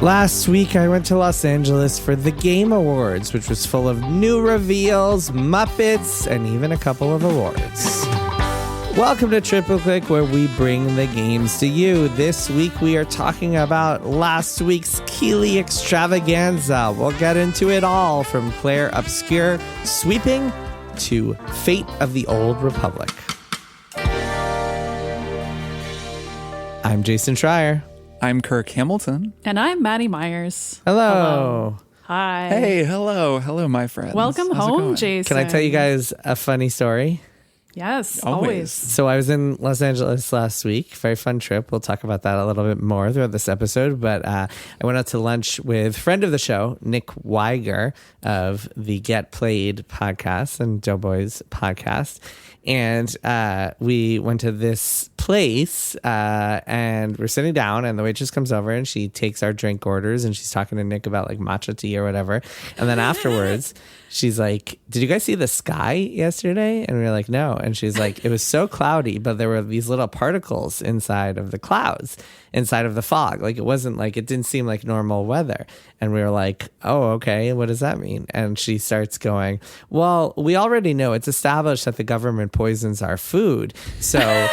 Last week, I went to Los Angeles for the Game Awards, which was full of new reveals, Muppets, and even a couple of awards. Welcome to Triple Click, where we bring the games to you. This week, we are talking about last week's Keeley extravaganza. We'll get into it all, from Clair Obscur sweeping to Fate of the Old Republic. I'm Jason Schreier. I'm Kirk Hamilton. And I'm Maddy Myers. Hello. Hi. Hey, hello. Hello, my friends. Welcome How's it home, going? Jason. Can I tell you guys a funny story? Yes, Always. always. So I was in Los Angeles last week. Very fun trip. We'll talk about that a little bit more throughout this episode. But I went out to lunch with friend of the show, Nick Weiger of the Get Played podcast and Doughboys podcast. And we went to this place and we're sitting down, and the waitress comes over and she takes our drink orders and she's talking to Nick about like matcha tea or whatever. And then afterwards, she's like, "Did you guys see the sky yesterday?" And we were like, "No." And she's like, "It was so cloudy, but there were these little particles inside of the clouds, inside of the fog. Like it wasn't like, it didn't seem like normal weather." And we were like, "Oh, okay. What does that mean?" And she starts going, "Well, we already know it's established that the government poisons our food. So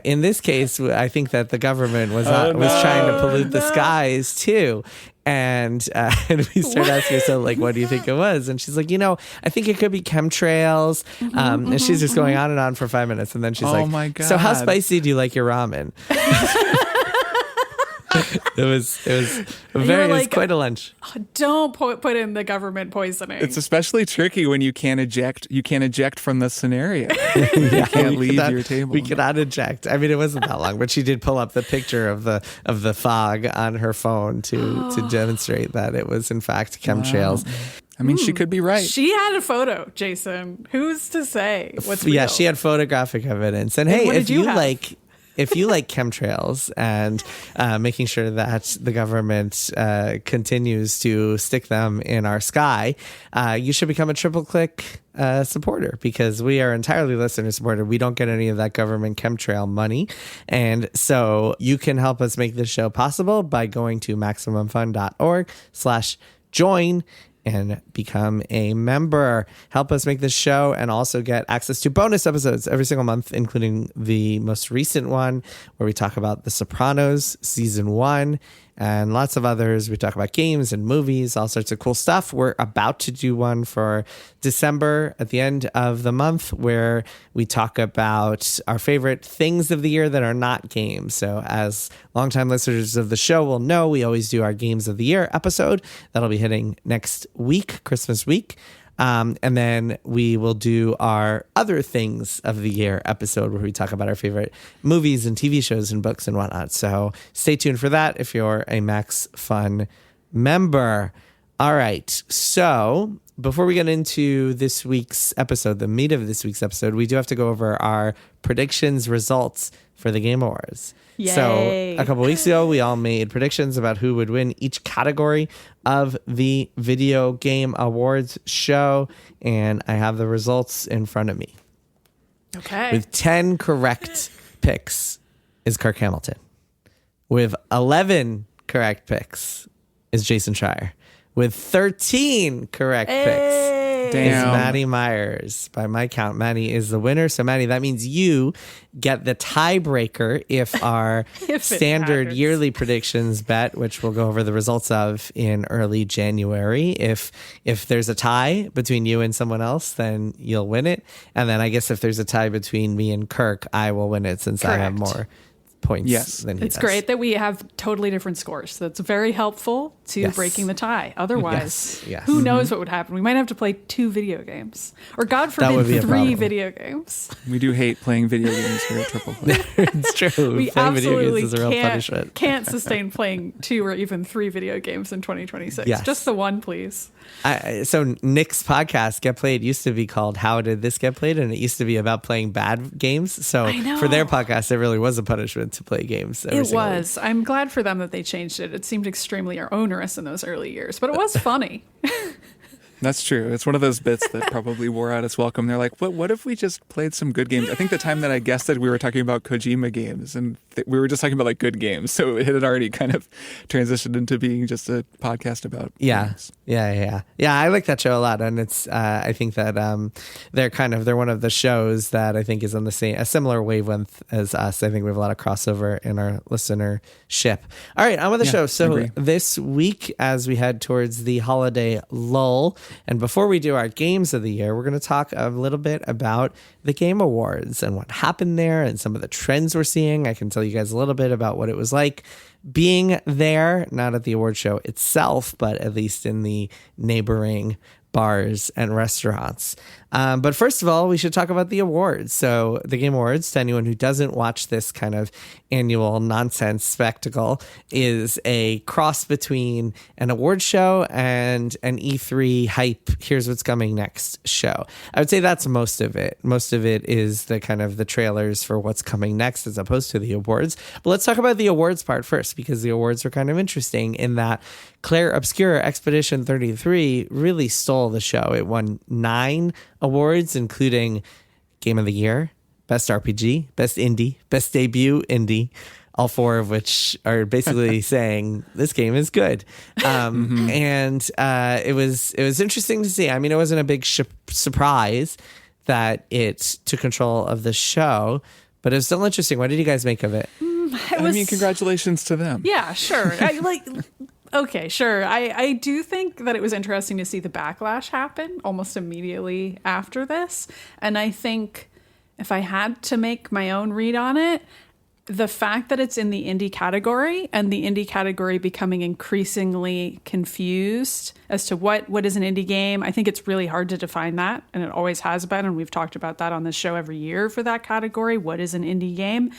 in this case, I think that the government was trying to pollute the skies too." And we started asking ourselves, like, what do you think it was? And she's like, I think it could be chemtrails. And she's just going on and on for 5 minutes. And then she's like, my God. "So how spicy do you like your ramen?" It was quite a lunch. Don't put in the government poisoning. It's especially tricky when you can't eject. You can't eject from the scenario. You can't leave your table. We could not eject. I mean, it wasn't that long, but she did pull up the picture of the fog on her phone to demonstrate that it was in fact chemtrails. Wow. I mean, she could be right. She had a photo, Jason. Who's to say what's real? Yeah, she had photographic evidence. And hey, if you like chemtrails and making sure that the government continues to stick them in our sky, you should become a Triple Click supporter, because we are entirely listener supported. We don't get any of that government chemtrail money. And so you can help us make this show possible by going to MaximumFun.org/join and become a member. Help us make this show and also get access to bonus episodes every single month, including the most recent one where we talk about The Sopranos season 1 and lots of others. We talk about games and movies, all sorts of cool stuff. We're about to do one for December at the end of the month where we talk about our favorite things of the year that are not games. So as longtime listeners of the show will know, we always do our Games of the Year episode. That'll be hitting next week, Christmas week. And then we will do our Other Things of the Year episode where we talk about our favorite movies and TV shows and books and whatnot. So stay tuned for that if you're a Max Fun member. All right. So before we get into this week's episode, the meat of this week's episode, we do have to go over our predictions results for the Game Awards. Yay. So a couple weeks ago, we all made predictions about who would win each category of the Video Game Awards show, and I have the results in front of me. Okay. With 10 correct picks is Kirk Hamilton. With 11 correct picks is Jason Schreier. With 13 correct picks is Maddy Myers. By my count, Maddy is the winner. So, Maddy, that means you get the tiebreaker if our standard yearly predictions bet, which we'll go over the results of in early January. If there's a tie between you and someone else, then you'll win it. And then I guess if there's a tie between me and Kirk, I will win it since I have more points than he It's does. great that we have totally different scores. That's very helpful to breaking the tie. Otherwise, who knows what would happen? We might have to play 2 video games, or God forbid, 3 video games. We do hate playing video games here at Triple Play. It's true. We Playing video absolutely games is a real punishment. can't sustain playing 2 or even 3 video games in 2026. Yes. Just the one, please. So Nick's podcast, Get Played, used to be called How Did This Get Played? And it used to be about playing bad games. So for their podcast, it really was a punishment to play games. It was. I'm glad for them that they changed it. It seemed extremely onerous in those early years, but it was funny. That's true. It's one of those bits that probably wore out its welcome. They're like, what if we just played some good games? I think the time that I guessed that we were talking about Kojima games, and we were just talking about like good games. So it had already kind of transitioned into being just a podcast about games. Yeah. I like that show a lot. And it's, I think that they're one of the shows that I think is on a similar wavelength as us. I think we have a lot of crossover in our listenership. All right, on with the show. So this week, as we head towards the holiday lull, and before we do our games of the year, we're going to talk a little bit about the Game Awards and what happened there and some of the trends we're seeing. I can tell you guys a little bit about what it was like being there, not at the award show itself, but at least in the neighboring bars and restaurants. But first of all, we should talk about the awards. So the Game Awards, to anyone who doesn't watch this kind of annual nonsense spectacle, is a cross between an award show and an E3 hype, here's what's coming next show. I would say that's most of it. Most of it is the kind of the trailers for what's coming next as opposed to the awards. But let's talk about the awards part first, because the awards are kind of interesting in that Clair Obscur Expedition 33 really stole the show. It won 9 awards, including Game of the Year, Best RPG, Best Indie, Best Debut Indie, all 4 of which are basically saying this game is good. And it was interesting to see. I mean, it wasn't a big surprise that it took control of the show, but it was still interesting. What did you guys make of it? Congratulations to them. Yeah, sure. Okay, sure. I do think that it was interesting to see the backlash happen almost immediately after this. And I think if I had to make my own read on it, the fact that it's in the indie category and the indie category becoming increasingly confused as to what is an indie game, I think it's really hard to define that. And it always has been. And we've talked about that on this show every year for that category. What is an indie game?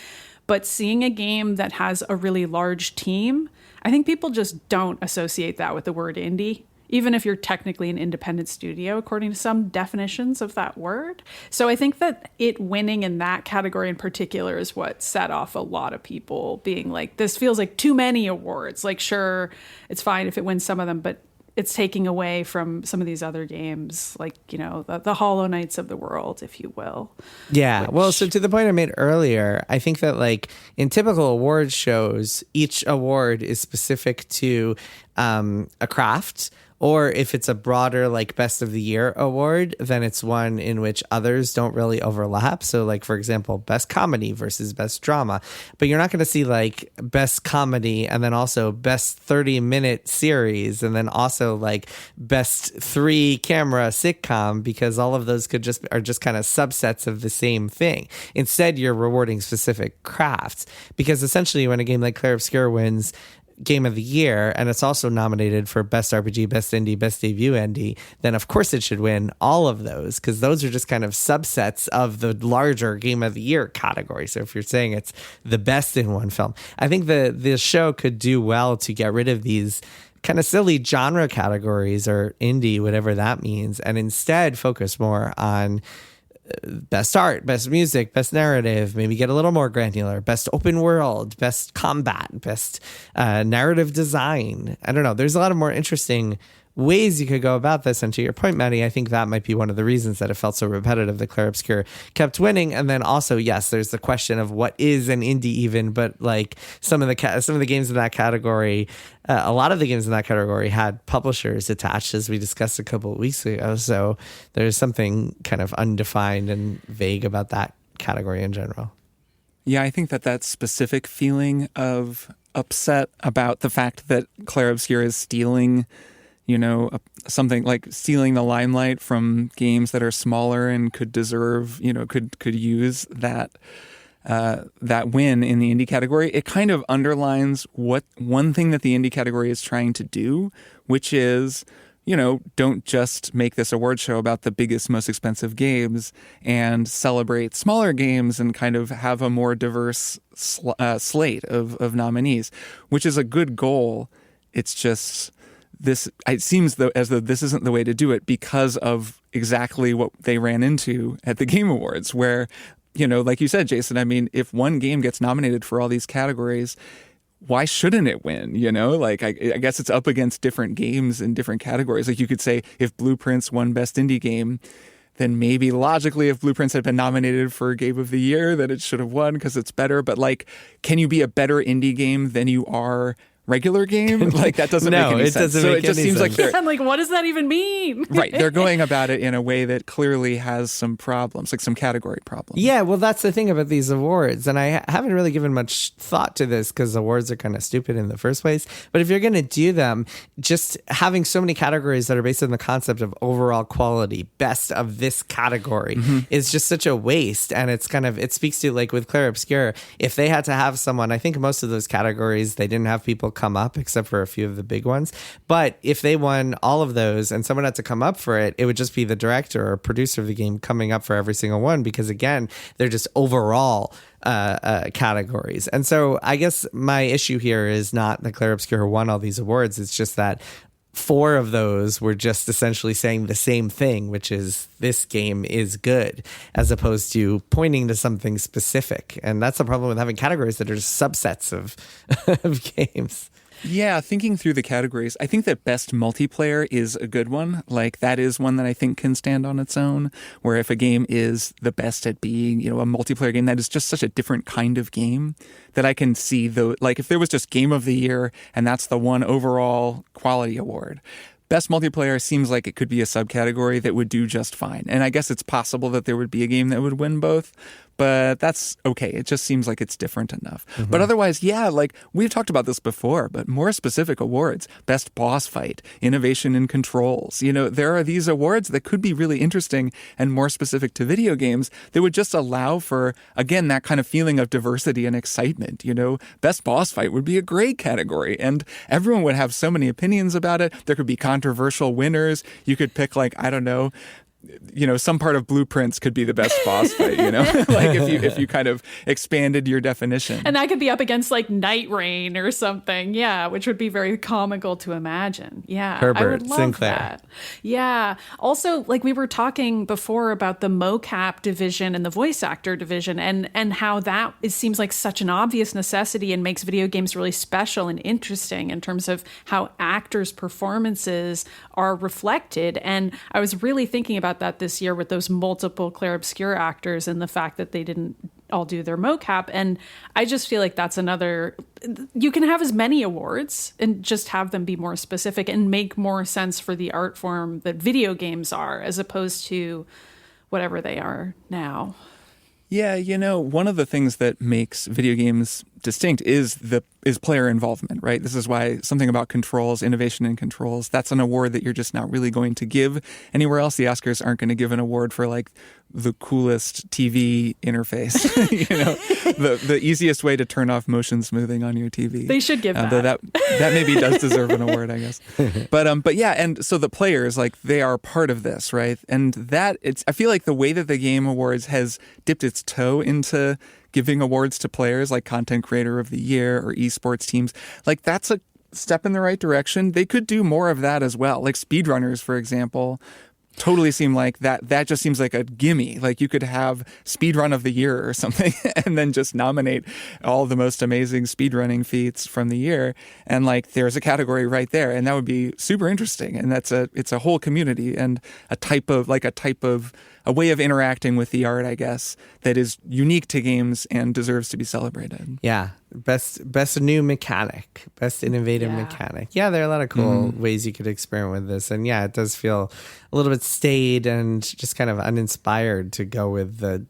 But seeing a game that has a really large team, I think people just don't associate that with the word indie, even if you're technically an independent studio, according to some definitions of that word. So I think that it winning in that category in particular is what set off a lot of people being like, this feels like too many awards. Like, sure, it's fine if it wins some of them, but it's taking away from some of these other games, like, you know, the Hollow Knights of the world, if you will. Yeah. Well, so to the point I made earlier, I think that like in typical award shows, each award is specific to a craft. Or if it's a broader, like, Best of the Year award, then it's one in which others don't really overlap. So, like, for example, Best Comedy versus Best Drama. But you're not going to see, like, Best Comedy and then also Best 30-minute series and then also, like, Best 3-camera sitcom, because all of those are just kind of subsets of the same thing. Instead, you're rewarding specific crafts. Because essentially, when a game like Clair Obscur wins Game of the Year, and it's also nominated for Best RPG, Best Indie, Best Debut Indie, then of course it should win all of those, because those are just kind of subsets of the larger Game of the Year category. So if you're saying it's the best in one film, I think the show could do well to get rid of these kind of silly genre categories or indie, whatever that means, and instead focus more on best art, best music, best narrative, maybe get a little more granular, best open world, best combat, best narrative design. I don't know. There's a lot of more interesting ways you could go about this. And to your point, Maddy, I think that might be one of the reasons that it felt so repetitive that Clair Obscur kept winning. And then also, yes, there's the question of what is an indie even, but like some of the games in that category, a lot of the games in that category had publishers attached, as we discussed a couple of weeks ago. So there's something kind of undefined and vague about that category in general. Yeah, I think that specific feeling of upset about the fact that Clair Obscur is stealing, you know, something like stealing the limelight from games that are smaller and could deserve, you know, could use that win in the indie category. It kind of underlines one thing that the indie category is trying to do, which is, you know, don't just make this award show about the biggest, most expensive games and celebrate smaller games and kind of have a more diverse slate of nominees, which is a good goal. It's just it seems as though this isn't the way to do it because of exactly what they ran into at the Game Awards, where, you know, like you said, Jason, I mean, if one game gets nominated for all these categories, why shouldn't it win? You know, like I guess it's up against different games in different categories. Like you could say if Blueprints won Best Indie Game, then maybe logically if Blueprints had been nominated for Game of the Year, that it should have won because it's better. But like, can you be a better indie game than you are regular game? Like that doesn't make any sense. So it just seems like they're like, what does that even mean? Right. They're going about it in a way that clearly has some problems, like some category problems. Yeah, well, that's the thing about these awards. And I haven't really given much thought to this because awards are kind of stupid in the first place. But if you're going to do them, just having so many categories that are based on the concept of overall quality, best of this category, is just such a waste. And it's kind of, it speaks to like with Clair Obscur, if they had to have someone, I think most of those categories, they didn't have people come up except for a few of the big ones. But if they won all of those and someone had to come up for it, it would just be the director or producer of the game coming up for every single one because, again, they're just overall categories. And so I guess my issue here is not that Clair Obscur won all these awards. It's just that 4 of those were just essentially saying the same thing, which is this game is good, as opposed to pointing to something specific. And that's the problem with having categories that are just subsets of games. Yeah, thinking through the categories, I think that best multiplayer is a good one. Like that is one that I think can stand on its own, where if a game is the best at being, you know, a multiplayer game, that is just such a different kind of game that I can see like if there was just Game of the Year and that's the one overall quality award. Best multiplayer seems like it could be a subcategory that would do just fine. And I guess it's possible that there would be a game that would win both, but that's okay. It just seems like it's different enough. But otherwise, yeah, like we've talked about this before, but more specific awards, best boss fight, innovation in controls. You know, there are these awards that could be really interesting and more specific to video games that would just allow for, again, that kind of feeling of diversity and excitement. You know, best boss fight would be a great category and everyone would have so many opinions about it. There could be controversial winners. You could pick like, I don't know, you know, some part of Blueprints could be the best boss fight, you know, like if you kind of expanded your definition. And that could be up against like Night Rain or something. Yeah. Which would be very comical to imagine. Yeah. Herbert I would love Sinclair. that. Yeah. Also, like we were talking before about the mocap division and the voice actor division and how that it seems like such an obvious necessity and makes video games really special and interesting in terms of how actors' performances are reflected. And I was really thinking about that this year with those multiple Clair Obscur actors and the fact that they didn't all do their mocap. And I just feel like that's another, you can have as many awards and just have them be more specific and make more sense for the art form that video games are as opposed to whatever they are now. Yeah, you know, one of the things that makes video games distinct is player involvement, right? This is why something about controls, innovation in controls, that's an award that you're just not really going to give anywhere else. The Oscars aren't going to give an award for like the coolest TV interface, you know, the easiest way to turn off motion smoothing on your TV. They should give that. Though that maybe does deserve an award, I guess. But yeah, and so the players, like they are part of this, right? And that I feel like the way that the Game Awards has dipped its toe into giving awards to players like Content Creator of the Year or esports teams, like that's a step in the right direction. They could do more of that as well. Like speedrunners, for example, totally seem like that just seems like a gimme. Like you could have speedrun of the year or something and then just nominate all the most amazing speedrunning feats from the year. And like there's a category right there. And that would be super interesting. And it's a whole community and a way of interacting with the art, I guess, that is unique to games and deserves to be celebrated. Yeah. Best new mechanic, best innovative mechanic. Yeah, there are a lot of cool ways you could experiment with this. And yeah, it does feel a little bit staid and just kind of uninspired to go with the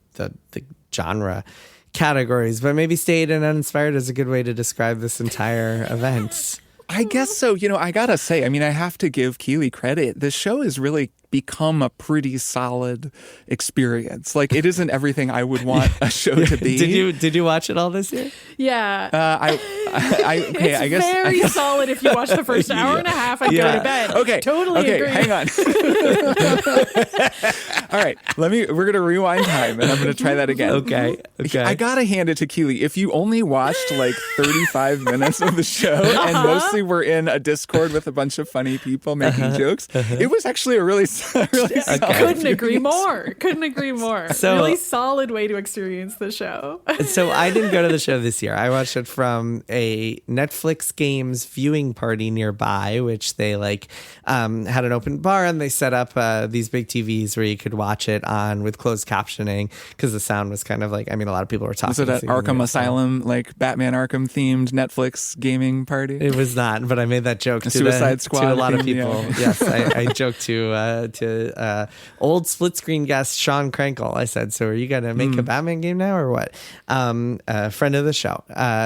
genre categories. But maybe staid and uninspired is a good way to describe this entire event. I guess so. You know, I gotta say, I mean, I have to give Keeley credit. The show has really become a pretty solid experience. Like, it isn't everything I would want a show to be. Did you watch it all this year? Yeah. Okay, I guess. Very solid if you watch the first hour and a half and go to bed. Okay. Totally agree. Hang on. All right. We're gonna rewind time and I'm gonna try that again. Okay. I gotta hand it to Keeley. If you only watched like 35 minutes of the show and mostly were in a Discord with a bunch of funny people making jokes, it was actually a really solid Really solid Couldn't agree more. Couldn't agree more. So- really solid way to experience the show. So I didn't go to the show this year. I watched it from a Netflix Games viewing party nearby, which they had an open bar, and they set up these big TVs where you could watch it on with closed captioning because the sound was kind of a lot of people were talking. Was it at singing Arkham it, so- Asylum, like Batman Arkham themed Netflix gaming party? It was not, but I made that joke to Suicide Squad to a lot of theme, people. yeah. Yes, I joked to old split screen guest Sean Krenkel. I said, "So are you gonna make a Batman game now, or what?" A friend of the show.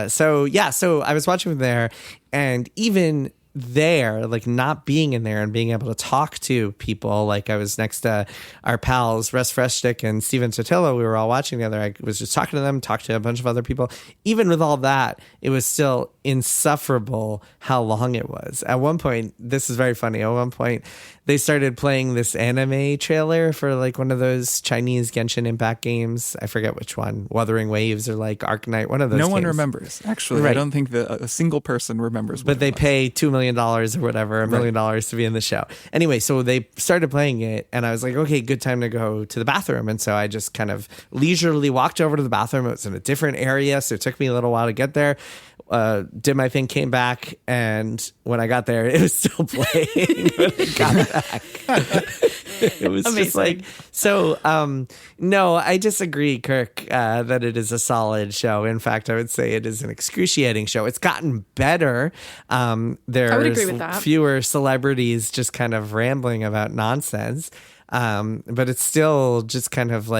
So I was watching from there, and even there, not being in there and being able to talk to people, I was next to our pals Russ Freshtick and Steven Sotillo. We were all watching together. I was just talking to them, talked to a bunch of other people. Even with all that, it was still insufferable how long it was. At one point, this is very funny. At one point, they started playing this anime trailer for one of those Chinese Genshin Impact games. I forget which one, Wuthering Waves or Arknight, one of those. No one games. remembers. Actually, Right. I don't think that a single person remembers. But they pay $2 million or whatever, $1 million to be in the show. Anyway, so they started playing it, and I was like, okay, good time to go to the bathroom. And so I just kind of leisurely walked over to the bathroom. It was in a different area, so it took me a little while to get there. Did my thing, came back, and when I got there, it was still playing when I got back. It was just no, I disagree, Kirk, that it is a solid show. In fact, I would say it is an excruciating show. It's gotten better. There's I would agree with that. fewer celebrities just kind of rambling about nonsense. But it's still just kind of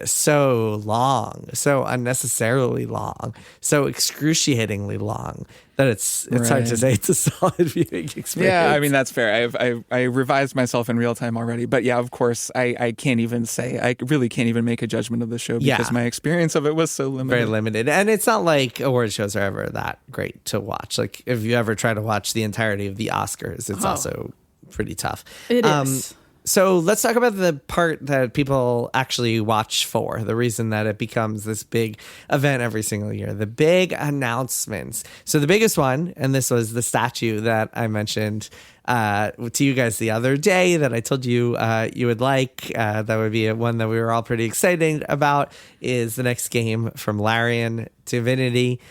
so long, so unnecessarily long, so excruciatingly long that it's hard to say it's a solid viewing experience. Yeah, I mean, that's fair. I revised myself in real time already. But yeah, of course, I can't even say, I really can't even make a judgment of the show because my experience of it was so limited. Very limited. And it's not like award shows are ever that great to watch. If you ever try to watch the entirety of the Oscars, it's also pretty tough. It is. So let's talk about the part that people actually watch for, the reason that it becomes this big event every single year, the big announcements. So the biggest one, and this was the statue that I mentioned to you guys the other day that I told you you would like, that would be one that we were all pretty excited about, is the next game from Larian, Divinity,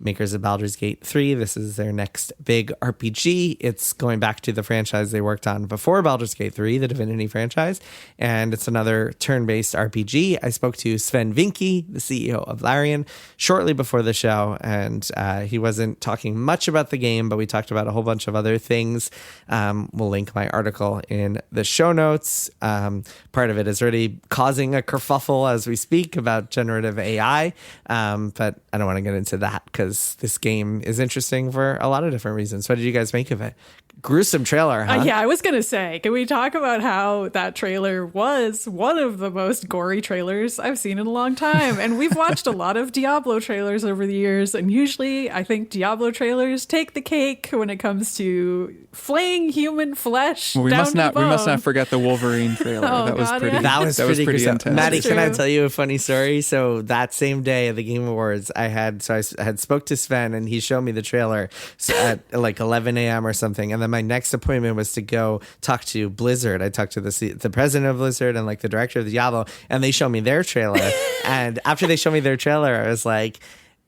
makers of Baldur's Gate 3. This is their next big RPG. It's going back to the franchise they worked on before Baldur's Gate 3, the Divinity franchise, and it's another turn-based RPG. I spoke to Sven Vinke, the CEO of Larian, shortly before the show, and he wasn't talking much about the game, but we talked about a whole bunch of other things. We'll link my article in the show notes. Part of it is already causing a kerfuffle as we speak about generative AI, but I don't want to get into that because this game is interesting for a lot of different reasons. What did you guys make of it? Gruesome trailer, huh? Yeah, I was going to say, can we talk about how that trailer was one of the most gory trailers I've seen in a long time? And we've watched a lot of Diablo trailers over the years, and usually I think Diablo trailers take the cake when it comes to flaying human flesh. Well, we down must to the not bone. forget the Wolverine trailer. Oh, that was God, pretty. yeah. That was pretty gruesome. intense. Maddie, That's can I true. tell you a funny story? So that same day at the Game Awards, I had spoke to Sven, and he showed me the trailer at 11 a.m. or something. And then my next appointment was to go talk to Blizzard. I talked to the president of Blizzard and the director of Diablo, and they showed me their trailer. And after they showed me their trailer, I was like,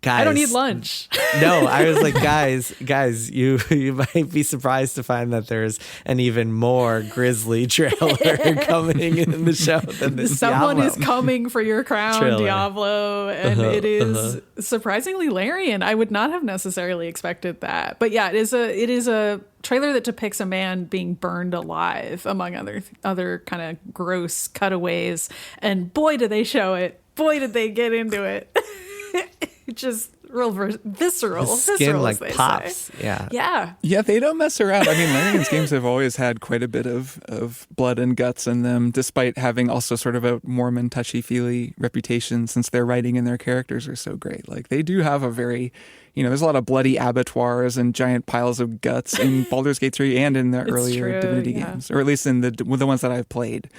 guys, I don't need lunch. No, I was like, guys, you might be surprised to find that there's an even more grisly trailer coming in the show than this. Someone Diablo is coming for your crown, trailer. Diablo, and it is surprisingly Larian. I would not have necessarily expected that, but yeah, it is a trailer that depicts a man being burned alive, among other kind of gross cutaways. And boy, did they show it! Boy, did they get into it! Just real visceral. The skin visceral, as they pops. say. Yeah. Yeah, they don't mess around. I mean, Larian's games have always had quite a bit of blood and guts in them, despite having also sort of a Mormon touchy-feely reputation since their writing and their characters are so great. They do have a very, there's a lot of bloody abattoirs and giant piles of guts in Baldur's Gate 3 and in the earlier true, Divinity yeah. games, or at least in the ones that I've played.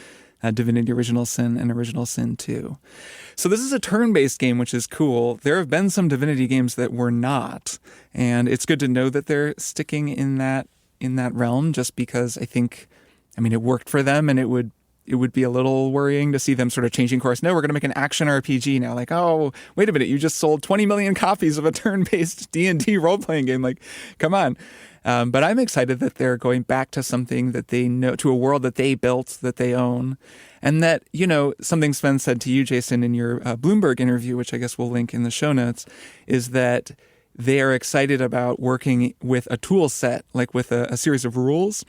Divinity Original Sin and Original Sin 2. So this is a turn-based game, which is cool. There have been some Divinity games that were not, and it's good to know that they're sticking in that realm, just because I think I mean, it worked for them, and it would be a little worrying to see them sort of changing course. No, we're going to make an action RPG now. Like, oh, wait a minute, you just sold 20 million copies of a turn-based D&D role-playing game. Like, come on. But I'm excited that they're going back to something that they know, to a world that they built, that they own. And that, something Sven said to you, Jason, in your Bloomberg interview, which I guess we'll link in the show notes, is that they are excited about working with a tool set, like with a series of rules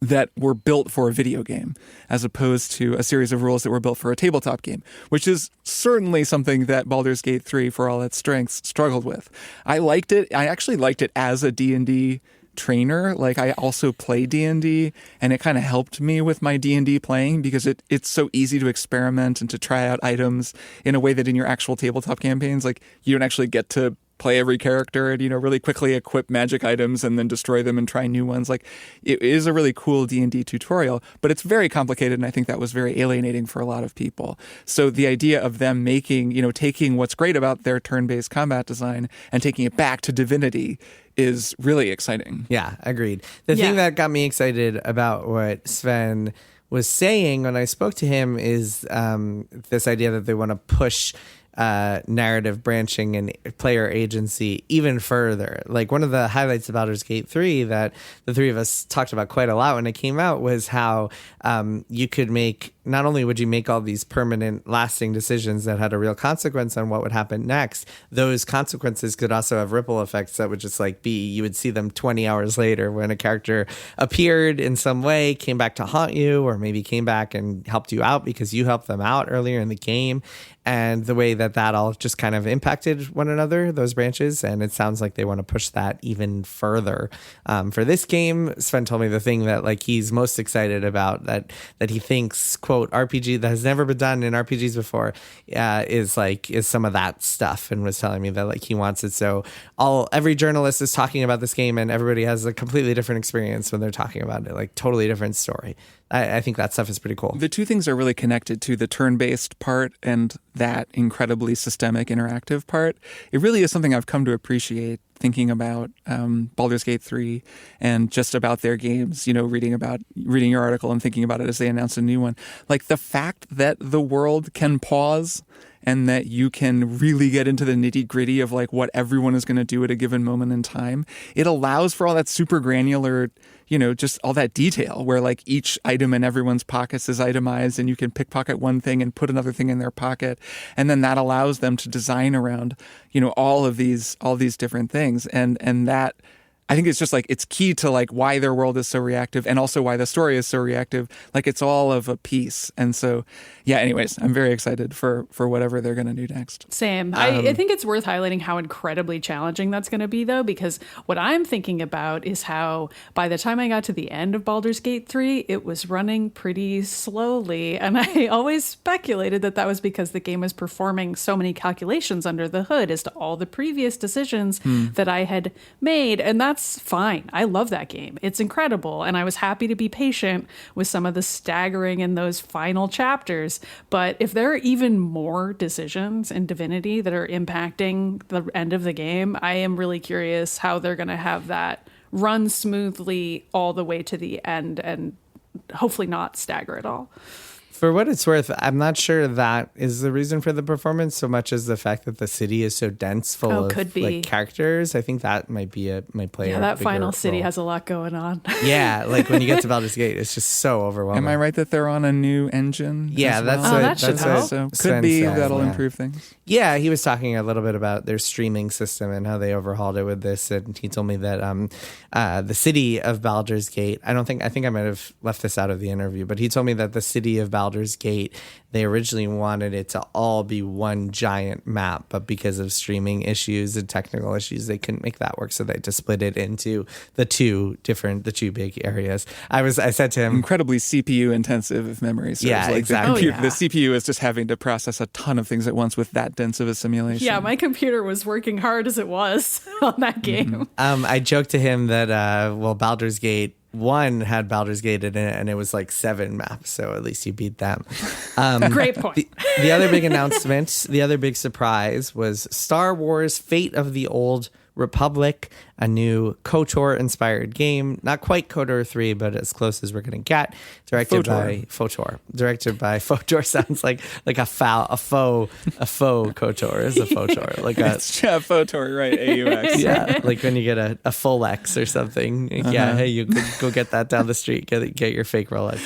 that were built for a video game, as opposed to a series of rules that were built for a tabletop game, which is certainly something that Baldur's Gate 3, for all its strengths, struggled with. I liked it. I actually liked it as a D&D trainer. Like, I also play D&D, and it kind of helped me with my D&D playing because it's so easy to experiment and to try out items in a way that in your actual tabletop campaigns, like, you don't actually get to play every character and, really quickly equip magic items and then destroy them and try new ones. Like, it is a really cool D&D tutorial, but it's very complicated, and I think that was very alienating for a lot of people. So the idea of them making, taking what's great about their turn-based combat design and taking it back to Divinity is really exciting. Yeah, agreed. The thing that got me excited about what Sven was saying when I spoke to him is this idea that they want to push narrative branching and player agency even further. Like, one of the highlights of Baldur's Gate 3 that the three of us talked about quite a lot when it came out was how you could not only would you make all these permanent lasting decisions that had a real consequence on what would happen next, those consequences could also have ripple effects that would just you would see them 20 hours later when a character appeared in some way, came back to haunt you, or maybe came back and helped you out because you helped them out earlier in the game. And the way that all just kind of impacted one another, those branches. And it sounds like they want to push that even further. For this game, Sven told me the thing that he's most excited about, that he thinks, quote, RPG that has never been done in RPGs before, is some of that stuff, and was telling me that he wants it. So every journalist is talking about this game, and everybody has a completely different experience when they're talking about it, totally different story. I think that stuff is pretty cool. The two things are really connected to the turn-based part and that incredibly systemic interactive part. It really is something I've come to appreciate thinking about Baldur's Gate 3 and just about their games, reading your article and thinking about it as they announce a new one. Like, the fact that the world can pause and that you can really get into the nitty-gritty of what everyone is going to do at a given moment in time, it allows for all that super granular, just all that detail where each item in everyone's pockets is itemized, and you can pickpocket one thing and put another thing in their pocket. And then that allows them to design around, all these different things. And that, I think it's just it's key to why their world is so reactive, and also why the story is so reactive. It's all of a piece. And so, yeah, anyways, I'm very excited for whatever they're going to do next. Same. I think it's worth highlighting how incredibly challenging that's going to be, though, because what I'm thinking about is how by the time I got to the end of Baldur's Gate 3, it was running pretty slowly. And I always speculated that was because the game was performing so many calculations under the hood as to all the previous decisions that I had made. And that's fine. I love that game. It's incredible. And I was happy to be patient with some of the staggering in those final chapters. But if there are even more decisions in Divinity that are impacting the end of the game, I am really curious how they're going to have that run smoothly all the way to the end and hopefully not stagger at all. For what it's worth, I'm not sure that is the reason for the performance so much as the fact that the city is so dense full of characters. I think that might play yeah, that final city has a lot going on. Yeah, when you get to Baldur's Gate, it's just so overwhelming. Am I right that they're on a new engine? Yeah, that's what so could be said, that'll improve things. Yeah, he was talking a little bit about their streaming system and how they overhauled it with this, and he told me that the city of Baldur's Gate, I think I might have left this out of the interview, but he told me that the city of Baldur's Gate, they originally wanted it to all be one giant map, but because of streaming issues and technical issues, they couldn't make that work, so they had to split it into the two big areas. I said to him, incredibly CPU intensive, if memory serves. Yeah, exactly. The CPU is just having to process a ton of things at once with that dense of a simulation. Yeah, my computer was working hard as it was on that game. I joked to him that Baldur's Gate 1 had Baldur's Gate in it, and it was 7 maps, so at least you beat them. Great point. The other big announcement, the other big surprise was Star Wars Fate of the Old Republic, a new KOTOR-inspired game. Not quite KOTOR 3, but as close as we're going to get. Directed by KOTOR. Sounds like a faux KOTOR is a KOTOR. Like a KOTOR, right? AUX. Yeah, like when you get a full X or something. Yeah, hey, you could go get that down the street. Get your fake Rolex.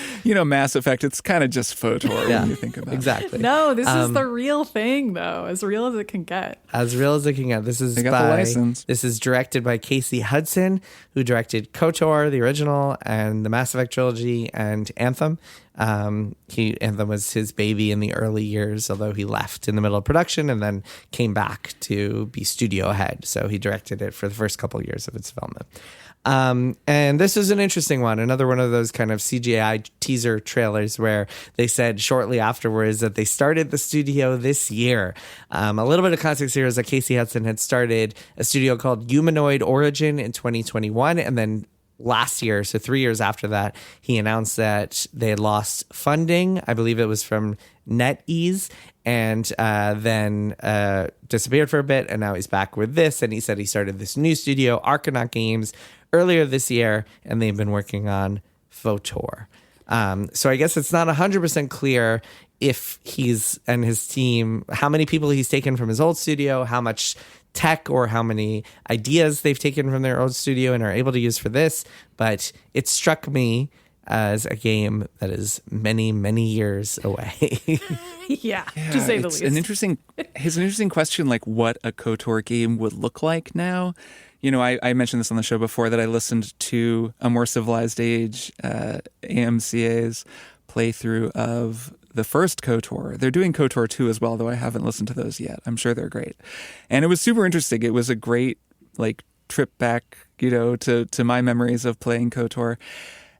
Mass Effect. It's kind of just KOTOR when you think about it. Exactly. No, this is the real thing, though. As real as it can get. As real as it can get. This is they got the license. This is directed by Casey Hudson, who directed KOTOR, the original, and the Mass Effect trilogy, and Anthem. Anthem was his baby in the early years, although he left in the middle of production and then came back to be studio head. So he directed it for the first couple of years of its development. And this is an interesting one. Another one of those kind of CGI teaser trailers where they said shortly afterwards that they started the studio this year. A little bit of context here is that Casey Hudson had started a studio called Humanoid Origin in 2021, and then last year, so 3 years after that, he announced that they had lost funding. I believe it was from NetEase, and then disappeared for a bit, and now he's back with this. And he said he started this new studio, Argonaut Games, earlier this year, and they've been working on KOTOR. So I guess it's not 100% clear if he's and his team, how many people he's taken from his old studio, how much tech or how many ideas they've taken from their old studio and are able to use for this. But it struck me as a game that is many, many years away. Yeah, to say the least. It's an interesting question, like what a KOTOR game would look like now. I mentioned this on the show before that I listened to A More Civilized Age, AMCA's playthrough of the first KOTOR. They're doing KOTOR 2 as well, though I haven't listened to those yet. I'm sure they're great. And it was super interesting. It was a great trip back, to my memories of playing KOTOR.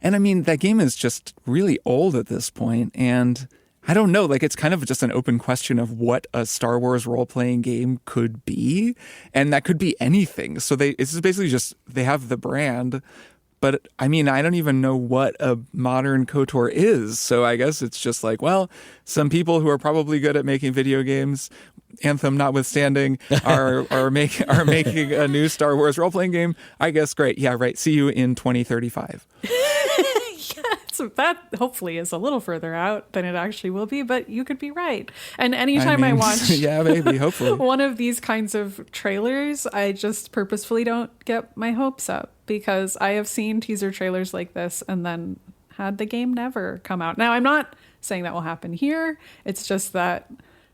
And I mean, that game is just really old at this point. And I don't know, it's kind of just an open question of what a Star Wars role-playing game could be. And that could be anything. So it's basically just, they have the brand. But I mean, I don't even know what a modern KOTOR is. So I guess it's just some people who are probably good at making video games, Anthem notwithstanding, are making a new Star Wars role-playing game. I guess great. Yeah, right. See you in 2035. So that hopefully is a little further out than it actually will be, but you could be right. And anytime I watch yeah, maybe, hopefully. one of these kinds of trailers, I just purposefully don't get my hopes up because I have seen teaser trailers like this and then had the game never come out. Now, I'm not saying that will happen here. It's just that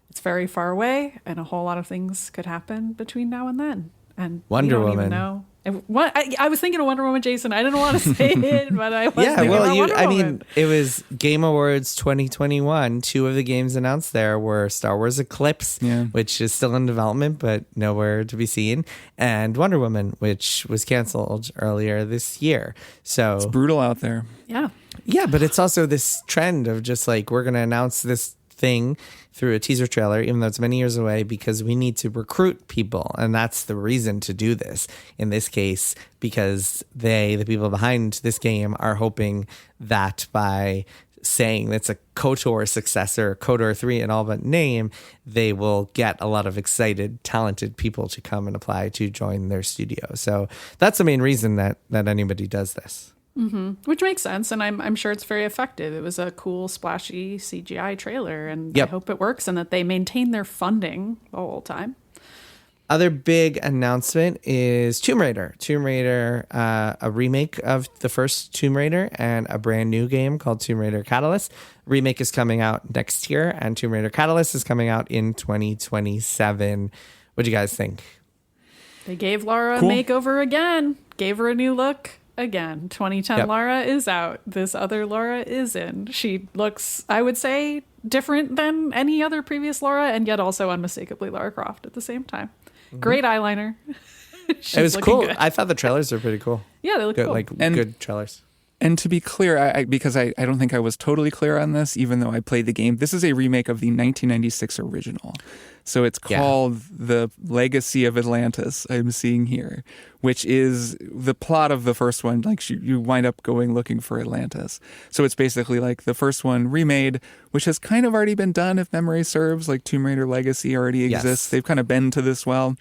it's very far away and a whole lot of things could happen between now and then. And Wonder we don't Woman. Even know. I was thinking of Wonder Woman, Jason. I didn't want to say it, but I was thinking about Wonder Woman. It was Game Awards 2021. Two of the games announced there were Star Wars Eclipse, which is still in development, but nowhere to be seen, and Wonder Woman, which was canceled earlier this year. So it's brutal out there. Yeah. Yeah, but it's also this trend of just we're going to announce this thing through a teaser trailer, even though it's many years away, because we need to recruit people. And that's the reason to do this in this case, because the people behind this game are hoping that by saying it's a KOTOR successor, KOTOR 3 in all but name, they will get a lot of excited, talented people to come and apply to join their studio. So that's the main reason that anybody does this. Mm-hmm. Which makes sense, and I'm sure it's very effective. It was a cool, splashy CGI trailer, and I hope it works and that they maintain their funding the whole time. Other big announcement is Tomb Raider. Tomb Raider, a remake of the first Tomb Raider and a brand new game called Tomb Raider Catalyst. Remake is coming out next year, and Tomb Raider Catalyst is coming out in 2027. What do you guys think? They gave Lara a makeover again. Gave her a new look. Again, 2010 Lara is out. This other Lara is in. She looks, I would say, different than any other previous Lara, and yet also unmistakably Lara Croft at the same time. Mm-hmm. Great eyeliner. It was cool. Good. I thought the trailers were pretty cool. Yeah, they look good, cool. Good trailers. And to be clear, because I don't think I was totally clear on this, even though I played the game, this is a remake of the 1996 original. So it's called The Legacy of Atlantis, I'm seeing here, which is the plot of the first one. You wind up going looking for Atlantis. So it's basically the first one remade, which has kind of already been done, if memory serves. Tomb Raider Legacy already exists. Yes. They've kind of been to this well.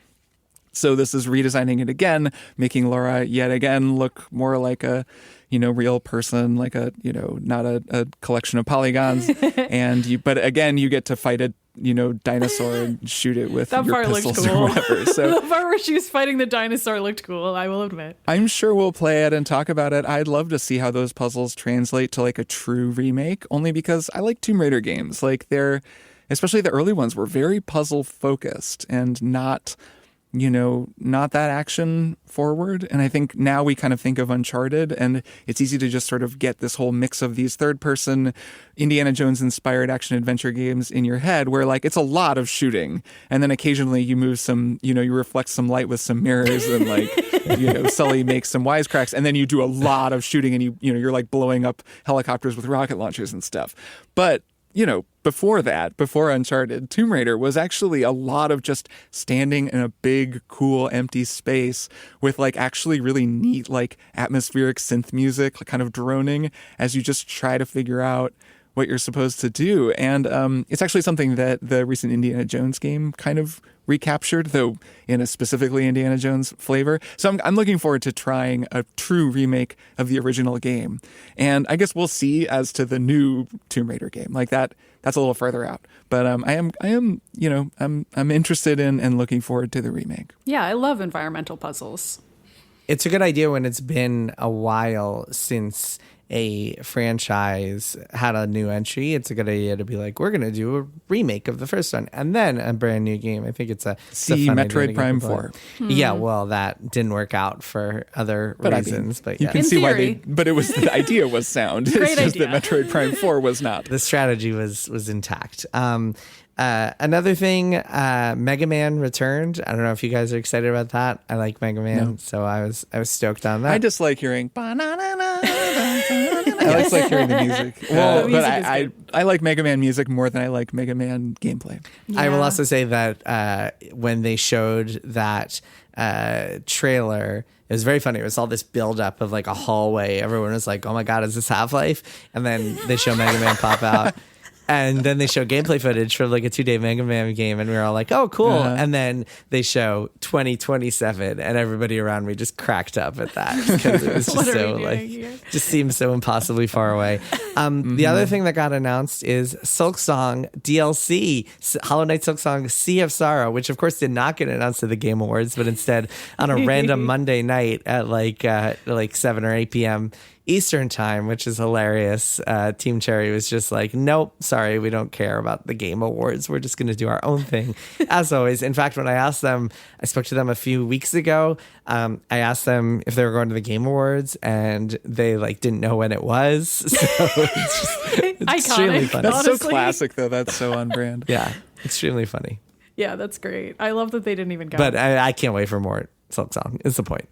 So this is redesigning it again, making Laura yet again look more like a, real person, like a, not a collection of polygons. But again, you get to fight a, dinosaur and shoot it with that your part pistols looked cool. or whatever. So The part where she was fighting the dinosaur looked cool, I will admit. I'm sure we'll play it and talk about it. I'd love to see how those puzzles translate to like a true remake, only because I like Tomb Raider games. Like especially the early ones were very puzzle focused and not that action forward. And I think now we kind of think of Uncharted, and it's easy to just sort of get this whole mix of these third person Indiana Jones inspired action adventure games in your head where like it's a lot of shooting. And then occasionally you move some, you reflect some light with some mirrors and like, Sully makes some wisecracks, and then you do a lot of shooting and you're like blowing up helicopters with rocket launchers and stuff. But before Uncharted, Tomb Raider was actually a lot of just standing in a big, cool, empty space with like actually really neat, like atmospheric synth music, like kind of droning as you just try to figure out what you're supposed to do. And it's actually something that the recent Indiana Jones game kind of recaptured, though in a specifically Indiana Jones flavor. So I'm looking forward to trying a true remake of the original game. And I guess we'll see as to the new Tomb Raider game. Like that's a little further out. But I'm interested in and looking forward to the remake. Yeah, I love environmental puzzles. It's a good idea when it's been a while since a franchise had a new entry. It's a good idea to be like, we're going to do a remake of the first one and then a brand new game. I think it's a Metroid Prime 4. Yeah, well, that didn't work out for other reasons. But you yeah. can In see theory. but it was the idea was sound. Great It's just idea. that Metroid Prime 4 was not. The strategy was intact. Another thing, Mega Man returned. I don't know if you guys are excited about that. I like Mega Man, so I was stoked on that. I just like hearing I like hearing the music. Well, The music but is I like Mega Man music more than I like Mega Man gameplay. I will Yeah. also say that when they showed that trailer, it was very funny. It was all this buildup of like a hallway. Everyone was like, "Oh my god, is this Half-Life?" And then they show Mega Man pop out. And then they show gameplay footage from like a 2-day Mega Man game, and we were all like, "Oh, cool!" And then they show 2027, and everybody around me just cracked up at that because it was What just are so we doing like, here? just seems so impossibly far away. The other thing that got announced is Silksong DLC, Hollow Knight Silksong Sea of Sorrow, which of course did not get announced at the Game Awards, but instead on a random Monday night at like 7 or 8 p.m. Eastern time, which is hilarious. Team Cherry was just like, nope, sorry, we don't care about the Game Awards. We're just going to do our own thing, as always. In fact, when I spoke to them a few weeks ago. I asked them if they were going to the Game Awards, and they like didn't know when it was. So it's extremely Iconic. funny. That's so Honestly. classic, though. That's so on brand. Yeah, extremely funny. Yeah, that's great. I love that they didn't even go. But I can't wait for more Silksong. Is the point.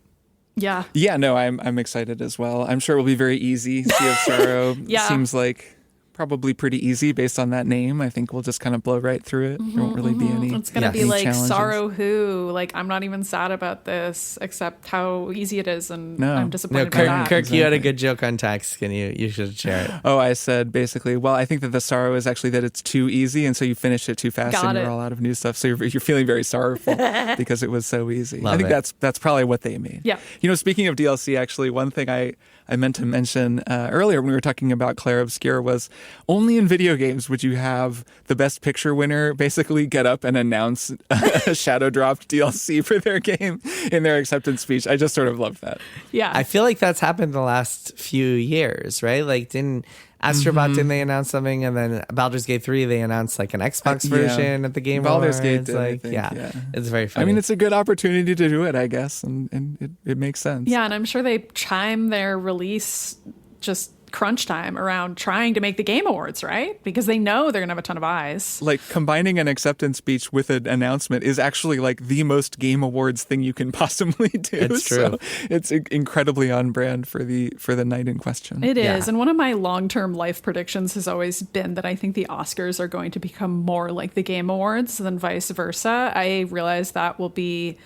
yeah. Yeah, no, I'm excited as well. I'm sure it will be very easy. Sea of Sorrow Yeah. seems like probably pretty easy based on that name. I think we'll just kind of blow right through it. There won't really be any. It's going to Yeah. be any like challenges. Sorrow Who. Like, I'm not even sad about this, except how easy it is, and No. I'm No, disappointed by Kirk, that. Kirk, you had a Exactly. good joke on text. You should share it. Oh, I said basically, well, I think that the sorrow is actually that it's too easy, and so you finished it too fast, Got and you're it. all out of new stuff. So you're feeling very sorrowful because it was so easy. Love I think it. that's probably what they mean. Yeah. Speaking of DLC, actually, one thing I meant to mention earlier when we were talking about Clair Obscur was only in video games would you have the Best Picture winner basically get up and announce a shadow dropped DLC for their game in their acceptance speech. I just sort of love that. Yeah. I feel like that's happened the last few years, right? Like, didn't Astrobot, didn't they announce something? And then Baldur's Gate 3, they announced like an Xbox Yeah. version at the Game Baldur's Gate Awards. did, I Like, think, yeah, yeah. it's very funny. I mean, it's a good opportunity to do it, I guess, and it makes sense. Yeah, and I'm sure they chime their release just crunch time around trying to make the Game Awards, right? Because they know they're going to have a ton of eyes. Like combining an acceptance speech with an announcement is actually like the most Game Awards thing you can possibly do. It's true. So it's incredibly on brand for the night in question. It is. Yeah. And one of my long-term life predictions has always been that I think the Oscars are going to become more like the Game Awards than vice versa. I realize that will be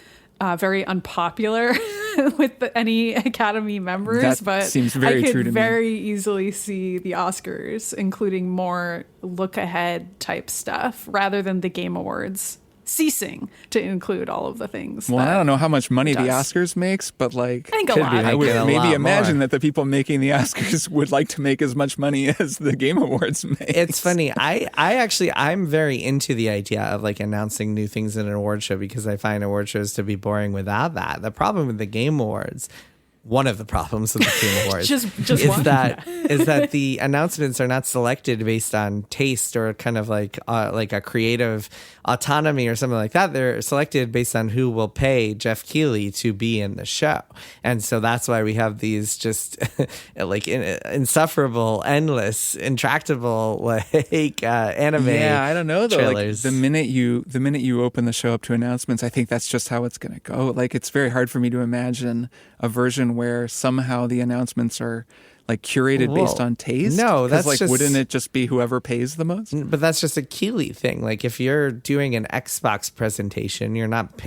very unpopular with any Academy members, That but seems very I could true to me. very easily see the Oscars including more look-ahead type stuff rather than the Game Awards. ceasing to include all of the things. Well, I don't know how much money the does. Oscars makes, but like, I think a Could lot. be I would making a maybe lot imagine more. that the people making the Oscars would like to make as much money as the Game Awards make. It's funny. I'm very into the idea of like announcing new things in an award show because I find award shows to be boring without that. The problem with the Game Awards, one of the problems with the Game Awards Just is one? that the announcements are not selected based on taste or kind of like a creative autonomy or something like that. They're selected based on who will pay Jeff Keighley to be in the show, and so that's why we have these just like insufferable, endless, intractable like anime. Yeah, I don't know though. trailers. Like the minute you open the show up to announcements, I think that's just how it's going to go. Like it's very hard for me to imagine a version where somehow the announcements are like curated based Whoa. on taste. No, 'Cause, that's like just- wouldn't it just be whoever pays the most? But that's just a Keeley thing. Like if you're doing an Xbox presentation, you're not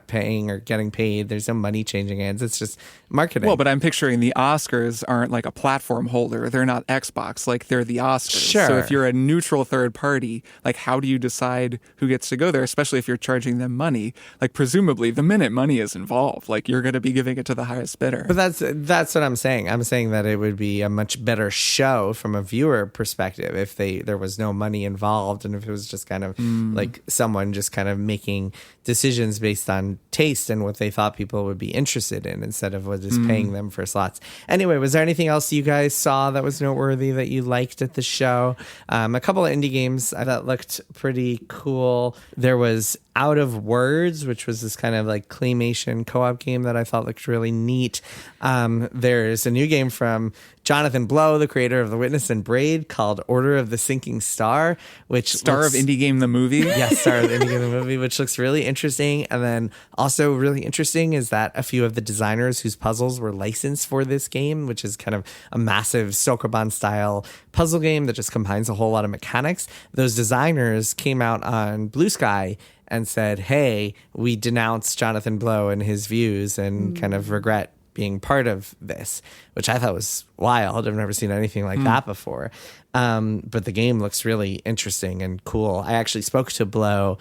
paying or getting paid. There's no money changing hands. It's just marketing. Well, but I'm picturing the Oscars aren't like a platform holder. They're not Xbox. Like they're the Oscars. Sure. So if you're a neutral third party, like how do you decide who gets to go there, especially if you're charging them money? Like presumably the minute money is involved, like you're going to be giving it to the highest bidder. But that's what I'm saying. I'm saying that it would be a much better show from a viewer perspective if there was no money involved and if it was just kind of like someone just kind of making decisions based on taste and what they thought people would be interested in instead of just paying them for slots. Anyway, was there anything else you guys saw that was noteworthy that you liked at the show? A couple of indie games I thought looked pretty cool. There was Out of Words, which was this kind of like claymation co-op game that I thought looked really neat. There's a new game from Jonathan Blow, the creator of The Witness and Braid, called Order of the Sinking Star, which Star of Indie Game the movie. Yes, star of the Indie Game the movie, which looks really interesting. And then also really interesting is that a few of the designers whose puzzles were licensed for this game, which is kind of a massive Sokoban style puzzle game that just combines a whole lot of mechanics. Those designers came out on Blue Sky and said, hey, we denounce Jonathan Blow and his views and kind of regret being part of this, which I thought was wild. I've never seen anything like that before. But the game looks really interesting and cool. I actually spoke to Blow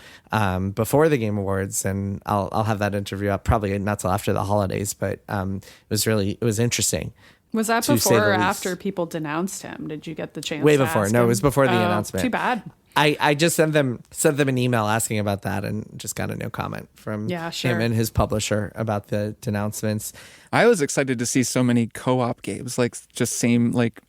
before the Game Awards, and I'll have that interview up probably not till after the holidays, but it was interesting. Was that to say before the or least. after people denounced him? Did you get the chance? Way to before. ask No, it him? was before the Oh, announcement. Too bad. I just sent them an email asking about that and just got a no comment from Yeah, sure. him and his publisher about the denouncements. I was excited to see so many co-op games, like just same like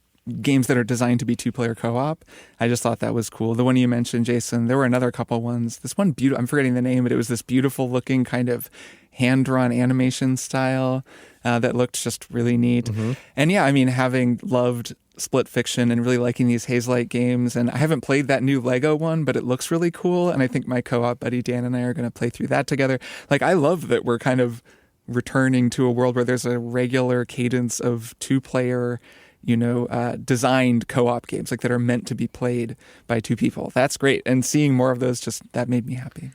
games that are designed to be two-player co-op. I just thought that was cool. The one you mentioned, Jason, there were another couple ones. This one, I'm forgetting the name, but it was this beautiful looking kind of hand-drawn animation style that looked just really neat. And yeah, I mean, having loved Split Fiction and really liking these Hazelight games, and I haven't played that new Lego one, but it looks really cool. And I think my co-op buddy Dan and I are going to play through that together. Like, I love that we're kind of returning to a world where there's a regular cadence of two-player, designed co-op games like that are meant to be played by two people. That's great. And seeing more of those, that made me happy.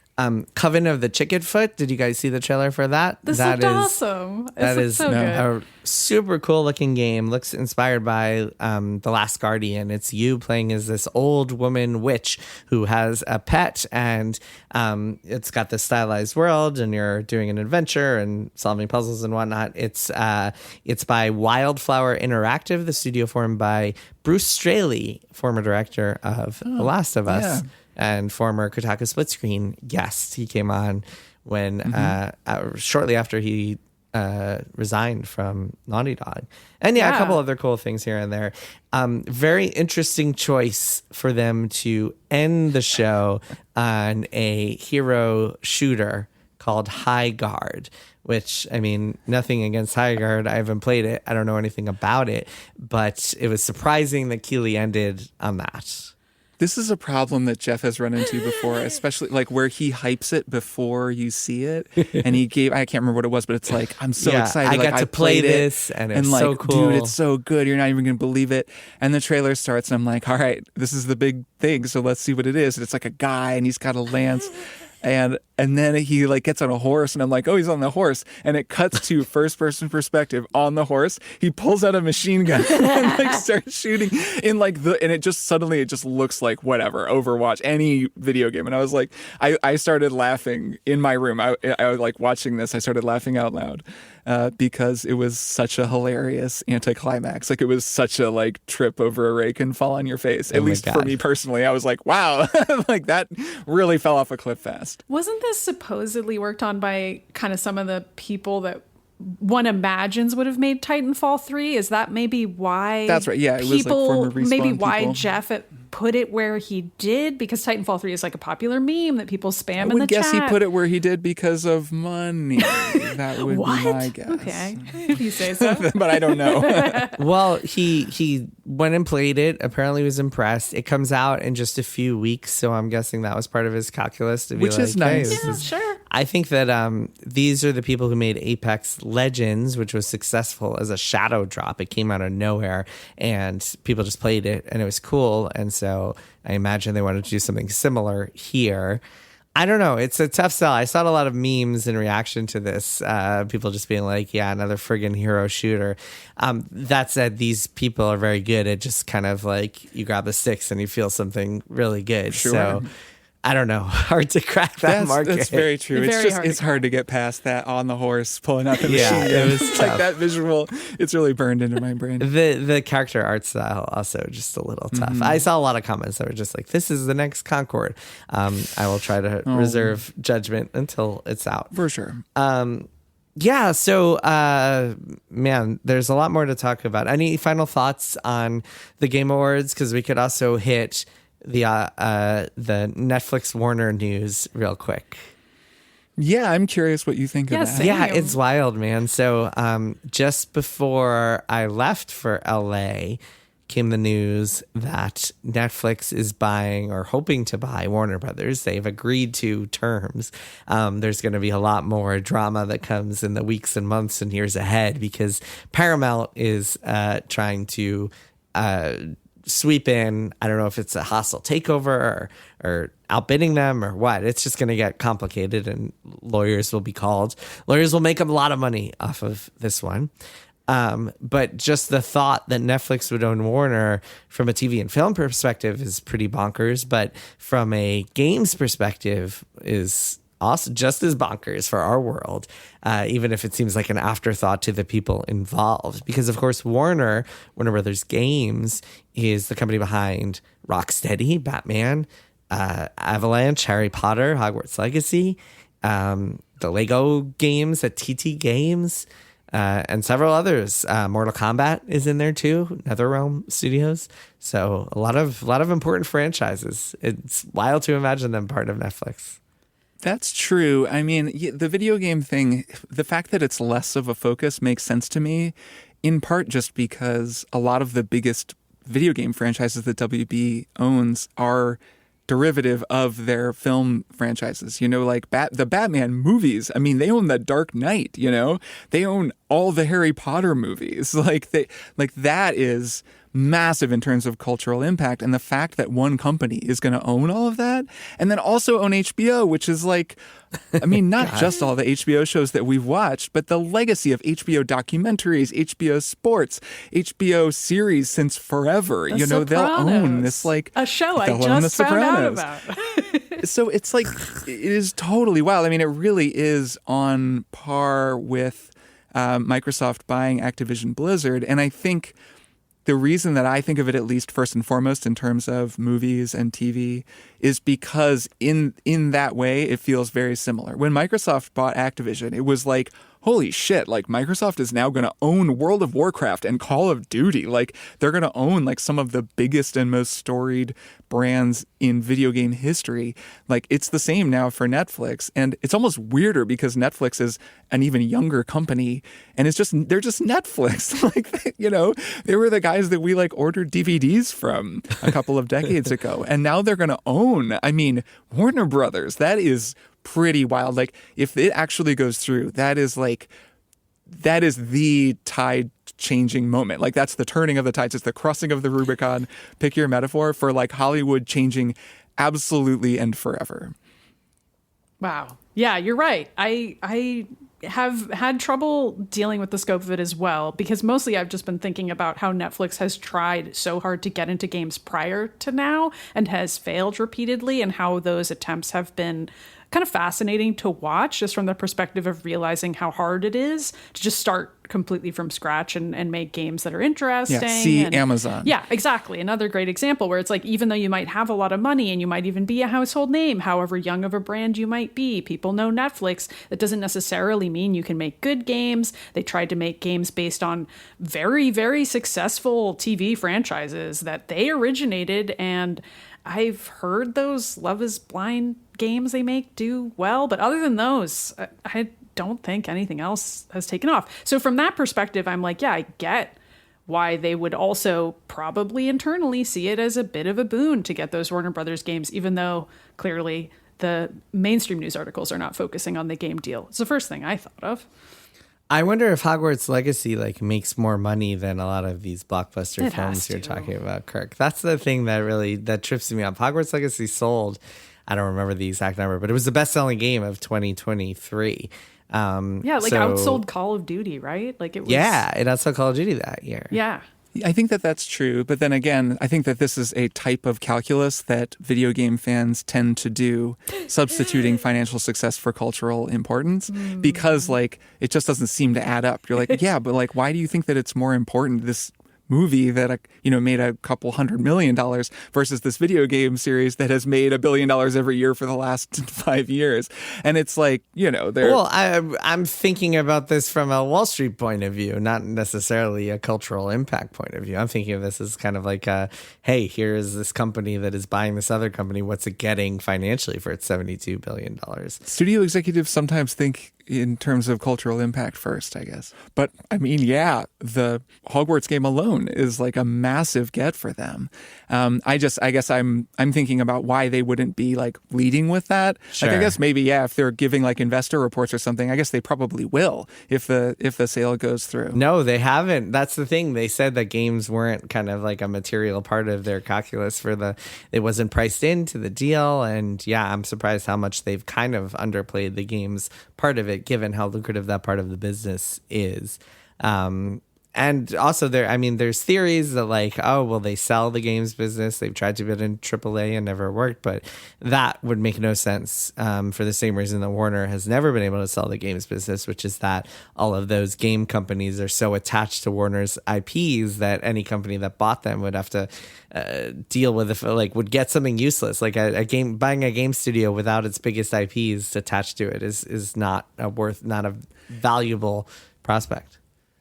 Coven of the Chicketfoot. Did you guys see the trailer for that? This That looked is- awesome. That This is looked so good. a super cool looking game. Looks inspired by The Last Guardian. It's you playing as this old woman witch who has a pet, and it's got this stylized world, and you're doing an adventure and solving puzzles and whatnot. It's by Wildflower Interactive, the studio formed by Bruce Straley, former director of The Last of Us. yeah. And former Kotaku Split Screen guest. He came on when shortly after he resigned from Naughty Dog. And a couple other cool things here and there. Very interesting choice for them to end the show on a hero shooter called High Guard, which, I mean, nothing against High Guard. I haven't played it. I don't know anything about it, but it was surprising that Keighley ended on that. This is a problem that Jeff has run into before, especially like where he hypes it before you see it. And I can't remember what it was, but it's like, I'm so excited. I like, got to play played this, and it's like, so cool. dude, it's so good. You're not even going to believe it. And the trailer starts, and I'm like, all right, this is the big thing. So let's see what it is. And it's like a guy, and he's got a lance. And then he like gets on a horse, and I'm like, oh, he's on the horse. And it cuts to first person perspective on the horse. He pulls out a machine gun and like starts shooting in like and it just suddenly looks like whatever, Overwatch, any video game. And I was like, I started laughing in my room. I was like watching this. I started laughing out loud because it was such a hilarious anticlimax. Like it was such a like trip over a rake and fall on your face. At least for me personally, I was like, wow, like that really fell off a cliff fast. Wasn't this supposedly worked on by kind of some of the people that one imagines would have made Titanfall 3? Is that maybe why? That's right. Yeah, it was like former Respawn maybe why people. Jeff put it where he did, because Titanfall 3 is like a popular meme that people spam in the I would guess chat. he put it where he did because of money. That would be my guess. Okay, if you say so. But I don't know. Well, he went and played it. Apparently was impressed. It comes out in just a few weeks, so I'm guessing that was part of his calculus to be Which like, is nice. Hey, Yeah, sure. I think that these are the people who made Apex Legends, which was successful as a shadow drop. It came out of nowhere, and people just played it, and it was cool. And so I imagine they wanted to do something similar here. I don't know. It's a tough sell. I saw a lot of memes in reaction to this. People just being like, yeah, another friggin' hero shooter. That said, these people are very good at just kind of like you grab the sticks and you feel something really good. Sure. So I don't know. Hard to crack that market. That's very true. It's hard to get past that on the horse pulling out the machine gun. It was It's tough. like that visual. It's really burned into my brain. The character art style also just a little tough. Mm-hmm. I saw a lot of comments that were just like, "This is the next Concord." I will try to reserve judgment until it's out. For sure. Yeah. So, man, there's a lot more to talk about. Any final thoughts on the Game Awards? Because we could also hit the Netflix Warner news real quick. Yeah, I'm curious what you think of that. Same. Yeah, it's wild, man. So just before I left for LA came the news that Netflix is buying or hoping to buy Warner Brothers. They've agreed to terms. There's going to be a lot more drama that comes in the weeks and months and years ahead because Paramount is trying to sweep in. I don't know if it's a hostile takeover or outbidding them or what. It's just going to get complicated and lawyers will be called. Lawyers will make a lot of money off of this one. But just the thought that Netflix would own Warner from a TV and film perspective is pretty bonkers. But from a games perspective is also just as bonkers for our world, even if it seems like an afterthought to the people involved. Because, of course, Warner Brothers Games is the company behind Rocksteady, Batman, Avalanche, Harry Potter, Hogwarts Legacy, the Lego games at TT Games, and several others. Mortal Kombat is in there too, NetherRealm Studios. So a lot of important franchises. It's wild to imagine them part of Netflix. That's true. I mean, the video game thing, the fact that it's less of a focus makes sense to me, in part just because a lot of the biggest video game franchises that WB owns are derivative of their film franchises, like the Batman movies. I mean, they own The Dark Knight, they own all the Harry Potter movies. That is massive in terms of cultural impact. And the fact that one company is going to own all of that and then also own HBO, which is not just all the HBO shows that we've watched, but the legacy of HBO documentaries, HBO sports, HBO series since forever. They'll own this a show I just found out about. So it's it is totally wild. I mean, it really is on par with Microsoft buying Activision Blizzard. And I think the reason that I think of it, at least first and foremost, in terms of movies and TV, is because in that way, it feels very similar. When Microsoft bought Activision, it was like, holy shit, Microsoft is now going to own World of Warcraft and Call of Duty. They're going to own some of the biggest and most storied brands in video game history. It's the same now for Netflix. And it's almost weirder because Netflix is an even younger company and they're just Netflix. They were the guys that we ordered DVDs from a couple of decades ago. And now they're going to own, Warner Brothers. That is pretty wild. If it actually goes through, that is the tide changing moment. That's the turning of the tides. It's the crossing of the Rubicon. Pick your metaphor for Hollywood changing absolutely and forever. Wow. Yeah, you're right. I have had trouble dealing with the scope of it as well, because mostly I've just been thinking about how Netflix has tried so hard to get into games prior to now and has failed repeatedly, and how those attempts have been kind of fascinating to watch, just from the perspective of realizing how hard it is to just start completely from scratch and make games that are interesting. Yeah, see Amazon. Yeah, exactly. Another great example where it's like, even though you might have a lot of money and you might even be a household name, however young of a brand you might be, people know Netflix. That doesn't necessarily mean you can make good games. They tried to make games based on very, very successful TV franchises that they originated, and I've heard those Love is Blind games they make do well, but other than those, I don't think anything else has taken off. So from that perspective, I'm like, yeah, I get why they would also probably internally see it as a bit of a boon to get those Warner Brothers games, even though clearly the mainstream news articles are not focusing on the game deal. It's the first thing I thought of. I wonder if Hogwarts Legacy makes more money than a lot of these blockbuster films you're talking about, Kirk. That's the thing that trips me up. Hogwarts Legacy sold, I don't remember the exact number, but it was the best-selling game of 2023. Outsold Call of Duty, right? It was. Yeah, it outsold Call of Duty that year. Yeah. I think that that's true. But then again, I think that this is a type of calculus that video game fans tend to do, substituting financial success for cultural importance, because it just doesn't seem to add up. You're like, yeah, but why do you think that it's more important, this movie that made a couple $100 million versus this video game series that has made $1 billion every year for the last 5 years? And it's I'm thinking about this from a Wall Street point of view, not necessarily a cultural impact point of view. I'm thinking of this as kind of hey, here is this company that is buying this other company. What's it getting financially for its $72 billion? Studio executives sometimes think in terms of cultural impact first, I guess. But I mean, yeah, the Hogwarts game alone is a massive get for them. I guess I'm thinking about why they wouldn't be leading with that. Sure. I guess maybe, yeah, if they're giving investor reports or something, I guess they probably will if the sale goes through. No, they haven't. That's the thing. They said that games weren't kind of a material part of their calculus it wasn't priced into the deal. And yeah, I'm surprised how much they've kind of underplayed the games part of it, given how lucrative that part of the business is. And also there's theories that they sell the games business. They've tried to bid in AAA and never worked, but that would make no sense for the same reason that Warner has never been able to sell the games business, which is that all of those game companies are so attached to Warner's IPs that any company that bought them would have to deal with would get something useless. Buying a game studio without its biggest IPs attached to it is not a valuable prospect.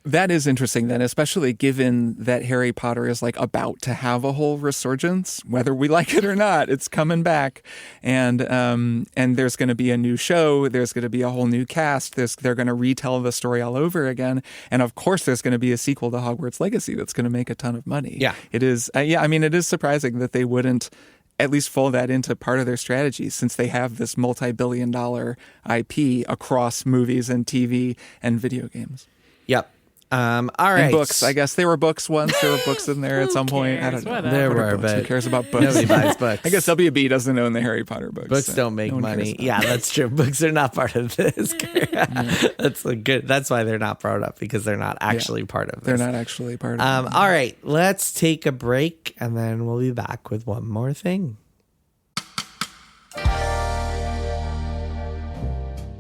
That is interesting then, especially given that Harry Potter is about to have a whole resurgence, whether we like it or not. It's coming back, and there's going to be a new show. There's going to be a whole new cast. They're going to retell the story all over again, and of course, there's going to be a sequel to Hogwarts Legacy that's going to make a ton of money. Yeah, it is. It is surprising that they wouldn't at least fold that into part of their strategy, since they have this multi-billion-dollar IP across movies and TV and video games. Yep. All right. And books. I guess there were books once. There were books in there at some point. I don't know. There were, but who cares about books? Nobody buys books. I guess WB doesn't own the Harry Potter books. Books don't make money. Yeah, that's true. Books are not part of this. That's good. That's why they're not brought up, because they're not actually part of this. They're not actually part of it. All right, let's take a break, and then we'll be back with one more thing.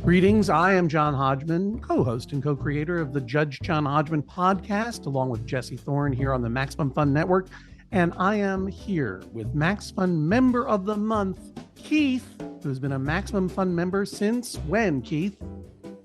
Greetings, I am John Hodgman, co-host and co-creator of the Judge John Hodgman podcast, along with Jesse Thorne here on the Maximum Fun Network. And I am here with Max Fun Member of the Month, Keith, who's been a Maximum Fun member since when, Keith?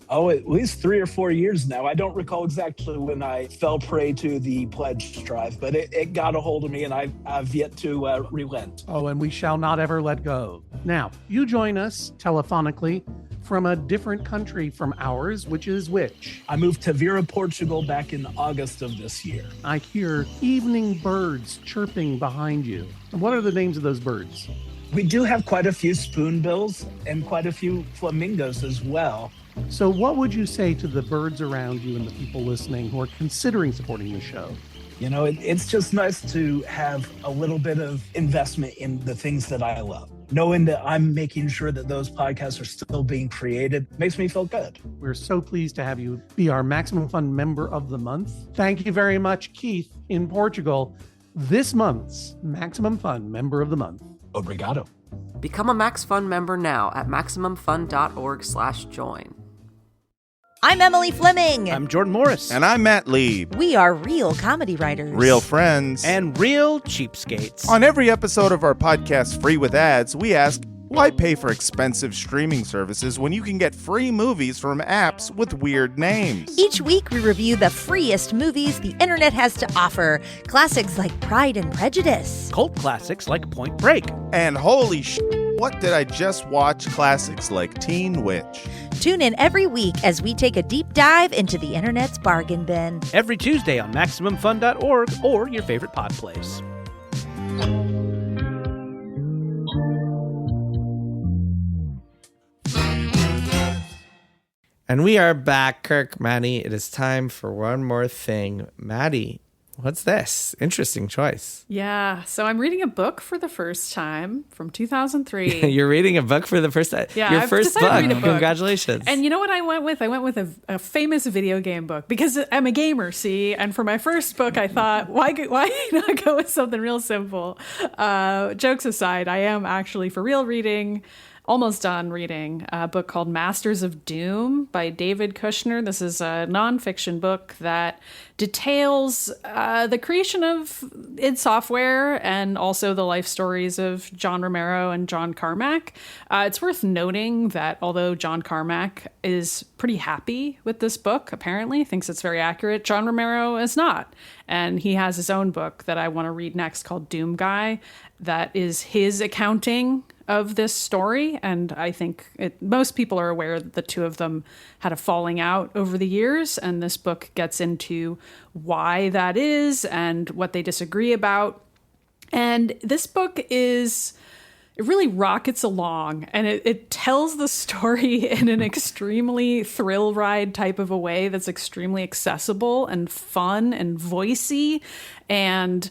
Oh, at least 3 or 4 years now. I don't recall exactly when I fell prey to the pledge drive, but it got a hold of me, and I've yet to relent. Oh, and we shall not ever let go. Now, you join us telephonically from a different country from ours, which is which? I moved to Vera, Portugal back in August of this year. I hear evening birds chirping behind you. And what are the names of those birds? We do have quite a few spoonbills and quite a few flamingos as well. So what would you say to the birds around you and the people listening who are considering supporting the show? You know, it's just nice to have a little bit of investment in the things that I love. knowing that I'm making sure that those podcasts are still being created makes me feel good. We're so pleased to have you be our Maximum Fun Member of the Month. Thank you very much, Keith, in Portugal, this month's Maximum Fun Member of the Month. Obrigado. Become a Max Fun member now at MaximumFun.org/join. I'm Emily Fleming. I'm Jordan Morris. And I'm Matt Lieb. We are real comedy writers. Real friends. And real cheapskates. On every episode of our podcast, Free with Ads, we ask, why pay for expensive streaming services when you can get free movies from apps with weird names? Each week, we review the freest movies the internet has to offer. Classics like Pride and Prejudice. Cult classics like Point Break. And holy what did I just watch? Classics like Teen Witch. Tune in every week as we take a deep dive into the internet's bargain bin. Every Tuesday on MaximumFun.org or your favorite pod place. And we are back, Kirk, Maddy. It is time for one more thing. Maddy, what's this? Interesting choice. Yeah, so I'm reading a book for the first time from 2003. You're reading a book for the first time? Yeah, your I've first decided book. to read a book. Congratulations. And you know what I went with? I went with a famous video game book because I'm a gamer, see? And for my first book, I thought, why not go with something real simple? Jokes aside, I am actually for real reading... Almost done reading a book called Masters of Doom by David Kushner. This is a nonfiction book that details the creation of id Software and also the life stories of John Romero and John Carmack. It's worth noting that although John Carmack is pretty happy with this book, apparently, thinks it's very accurate, John Romero is not. And he has his own book that I want to read next called Doom Guy that is his accounting of this story, and I think most people are aware that the two of them had a falling out over the years, and this book gets into why that is and what they disagree about. And this book it really rockets along, and it tells the story in an extremely thrill ride type of a way that's extremely accessible and fun and voicey, and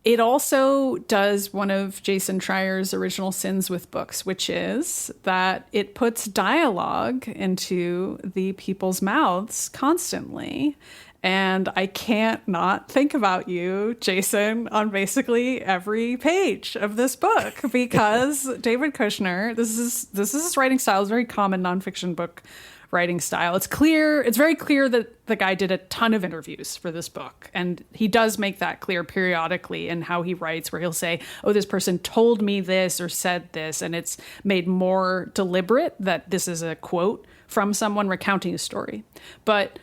it also does one of Jason Schreier's original sins with books, which is that it puts dialogue into the people's mouths constantly. And I can't not think about you, Jason, on basically every page of this book because David Kushner, this is his writing style, is very common nonfiction book writing style. It's very clear that the guy did a ton of interviews for this book. And he does make that clear periodically in how he writes, where he'll say, oh, this person told me this or said this. And it's made more deliberate that this is a quote from someone recounting a story. But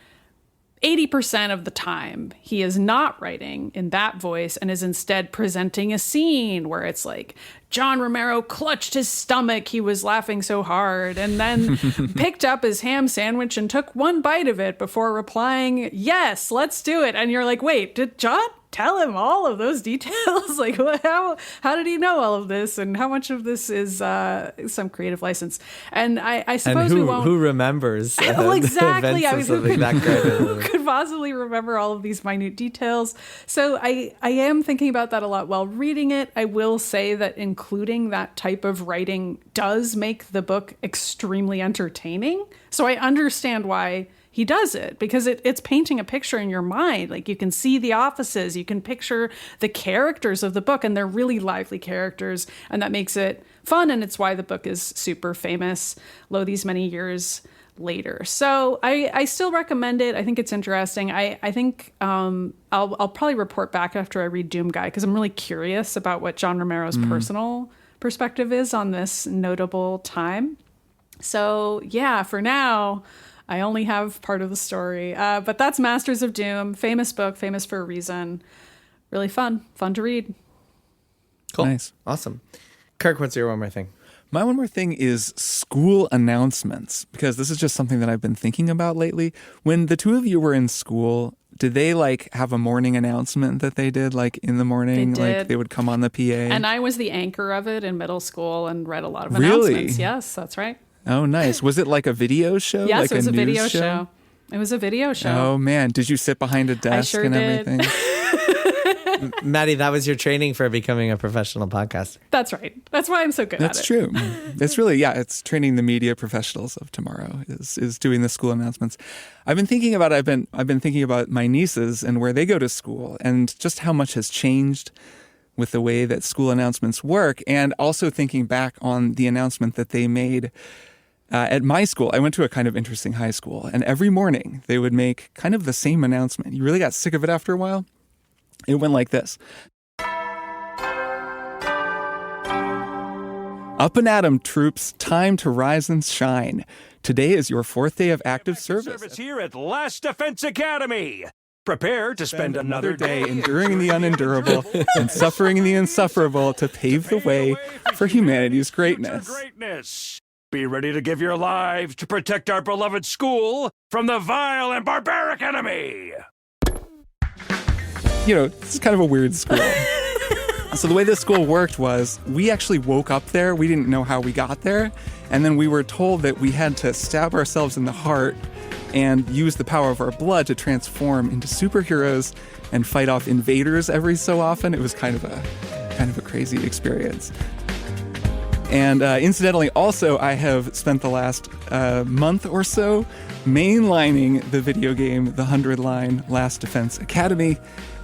80% of the time, he is not writing in that voice and is instead presenting a scene where it's like, John Romero clutched his stomach, he was laughing so hard, and then picked up his ham sandwich and took one bite of it before replying, yes, let's do it. And you're like, wait, did John tell him all of those details? Like, how did he know all of this? And how much of this is some creative license? And I suppose and we won't... who remembers well, exactly. I mean, who could possibly remember all of these minute details? So I am thinking about that a lot while reading it. I will say that including that type of writing does make the book extremely entertaining. So I understand why he does it, because it's painting a picture in your mind. Like, you can see the offices, you can picture the characters of the book, and they're really lively characters, and that makes it fun, and it's why the book is super famous, lo these many years later. So I still recommend it. I think it's interesting. I think I'll probably report back after I read Doom Guy, because I'm really curious about what John Romero's personal perspective is on this notable time. So yeah, for now, I only have part of the story, but that's Masters of Doom. Famous book, famous for a reason. Really fun to read. Cool. Nice. Awesome. Kirk, what's your one more thing? My one more thing is school announcements, because this is just something that I've been thinking about lately. When the two of you were in school, did they have a morning announcement that they did in the morning? They did. Like they would come on the PA? And I was the anchor of it in middle school and read a lot of Really? announcements. Yes, that's right. Oh, nice. Was it like a video show? Yes, like it was a news video show. It was a video show. Oh, man. Did you sit behind a desk sure and did. everything? Maddy, that was your training for becoming a professional podcaster. That's right. That's why I'm so good at it. That's true. It's really, it's training the media professionals of tomorrow is doing the school announcements. I've been thinking about my nieces and where they go to school and just how much has changed with the way that school announcements work, and also thinking back on the announcement that they made at my school. I went to a kind of interesting high school, and every morning they would make kind of the same announcement. You really got sick of it after a while. It went like this. Up and at 'em, troops. Time to rise and shine. Today is your 4th day of active service here at Last Defense Academy. Prepare to spend another day enduring the unendurable and suffering the insufferable to pave the way for humanity's greatness. Be ready to give your lives to protect our beloved school from the vile and barbaric enemy. This is kind of a weird school. So the way this school worked was we actually woke up there. We didn't know how we got there. And then we were told that we had to stab ourselves in the heart and use the power of our blood to transform into superheroes and fight off invaders every so often. It was kind of a crazy experience. And incidentally, also, I have spent the last month or so mainlining the video game, The 100-Line Last Defense Academy.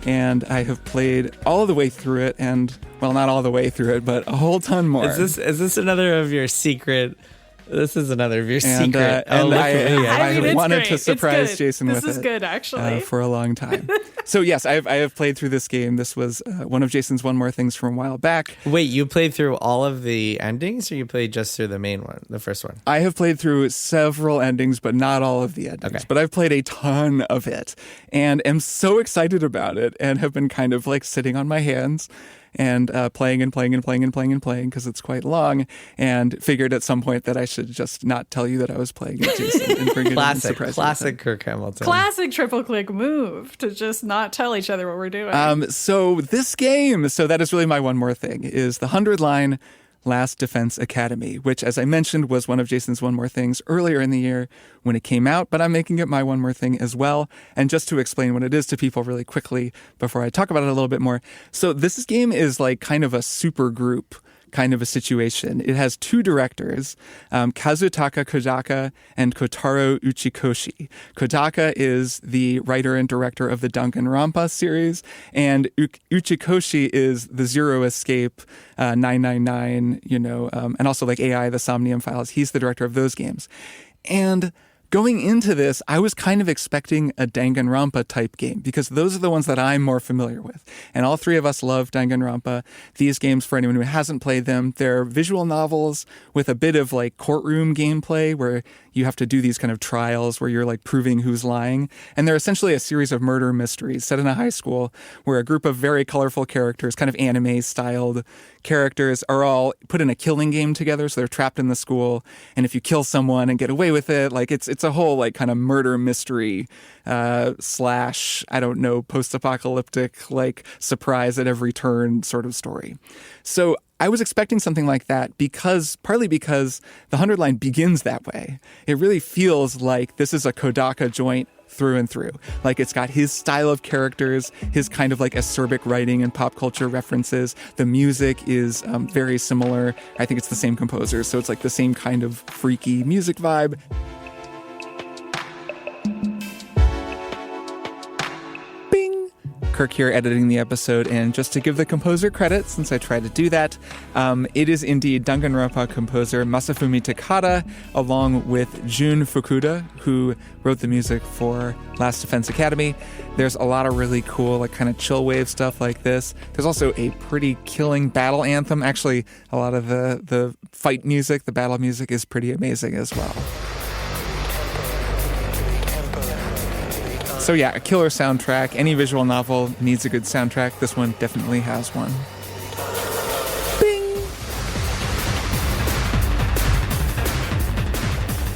And I have played all of the way through it, and, well, not all the way through it, but a whole ton more. Is this another of your secret... This is another of your secret. And I wanted to surprise Jason with it. This is good, actually. For a long time. So yes, I have played through this game. This was one of Jason's One More Things from a while back. Wait, you played through all of the endings, or you played just through the main one, the first one? I have played through several endings, but not all of the endings. Okay. But I've played a ton of it, and am so excited about it, and have been kind of like sitting on my hands and playing because it's quite long, and figured at some point that I should just not tell you that I was playing it, Jason, and bring it in and surprise classic Kirk Hamilton. Classic triple click move to just not tell each other what we're doing. So this game, that is really my one more thing, is the 100-Line Last Defense Academy, which, as I mentioned, was one of Jason's One More Things earlier in the year when it came out, but I'm making it my one more thing as well. And just to explain what it is to people really quickly before I talk about it a little bit more. So this game is like kind of a super group kind of a situation. It has 2 directors, Kazutaka Kodaka and Kotaro Uchikoshi. Kodaka is the writer and director of the Danganronpa series, and Uchikoshi is the Zero Escape, 999, and also like AI, the Somnium Files. He's the director of those games. And going into this, I was kind of expecting a Danganronpa type game because those are the ones that I'm more familiar with. And all 3 of us love Danganronpa. These games, for anyone who hasn't played them, they're visual novels with a bit of like courtroom gameplay where you have to do these kind of trials where you're like proving who's lying. And they're essentially a series of murder mysteries set in a high school where a group of very colorful characters, kind of anime styled characters, are all put in a killing game together. So they're trapped in the school. And if you kill someone and get away with it, like it's a whole like kind of murder mystery / post-apocalyptic like surprise at every turn sort of story. So I was expecting something like that partly because the 100-Line begins that way. It really feels like this is a Kodaka joint through and through. Like it's got his style of characters, his kind of like acerbic writing and pop culture references. The music is very similar. I think it's the same composer, so it's like the same kind of freaky music vibe. Kirk here editing the episode, and just to give the composer credit, since I tried to do that, it is indeed Danganronpa composer Masafumi Takada, along with Jun Fukuda, who wrote the music for Last Defense Academy. There's a lot of really cool, like kind of chill wave stuff like this. There's also a pretty killing battle anthem. Actually, a lot of the fight music, the battle music is pretty amazing as well. So yeah, a killer soundtrack. Any visual novel needs a good soundtrack. This one definitely has one. Bing!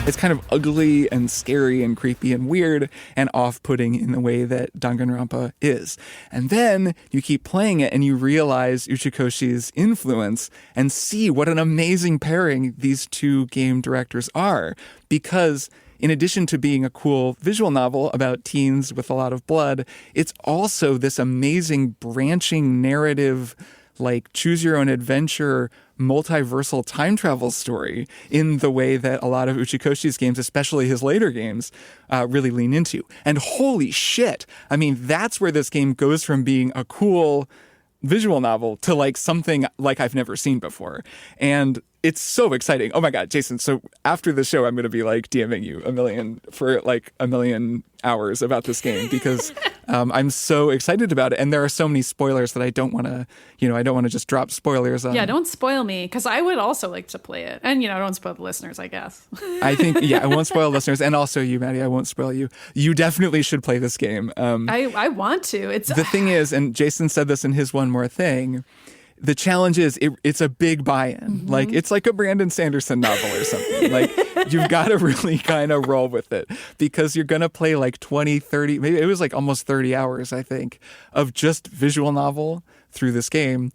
It's kind of ugly and scary and creepy and weird and off-putting in the way that Danganronpa is. And then you keep playing it and you realize Uchikoshi's influence and see what an amazing pairing these 2 game directors are. Because in addition to being a cool visual novel about teens with a lot of blood, it's also this amazing branching narrative, like choose your own adventure, multiversal time travel story in the way that a lot of Uchikoshi's games, especially his later games, really lean into. And holy shit, I mean, that's where this game goes from being a cool visual novel to like something like I've never seen before. And it's so exciting. Oh my God, Jason. So after the show, I'm going to be like DMing you a million hours about this game because I'm so excited about it. And there are so many spoilers that I don't want to just drop spoilers on. Yeah, don't spoil me because I would also like to play it. And, don't spoil the listeners, I guess. I think, I won't spoil listeners. And also you, Maddy, I won't spoil you. You definitely should play this game. I want to. The thing is, and Jason said this in his One More Thing, the challenge is it's a big buy-in. Mm-hmm. Like it's like a Brandon Sanderson novel or something. Like you've got to really kind of roll with it because you're going to play like 20, 30, maybe it was like almost 30 hours, I think, of just visual novel through this game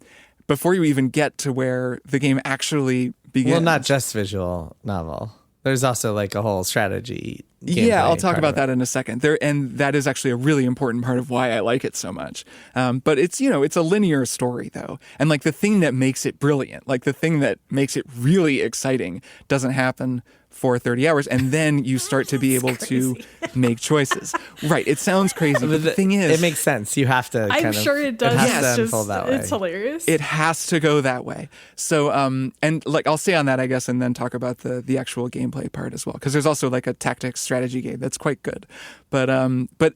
before you even get to where the game actually begins. Well, not just visual novel. There's also like a whole strategy. Yeah, I'll talk about that in a second. And that is actually a really important part of why I like it so much. But it's a linear story though. And like the thing that makes it brilliant, like the thing that makes it really exciting doesn't happen for 30 hours. And then you start to be able to make choices. Right. It sounds crazy. But the thing is, it makes sense. You have to I'm sure it does. It's hilarious. It has to go that way. So, and like I'll say on that, I guess, and then talk about the actual gameplay part as well. Because there's also like a tactics strategy game that's quite good. But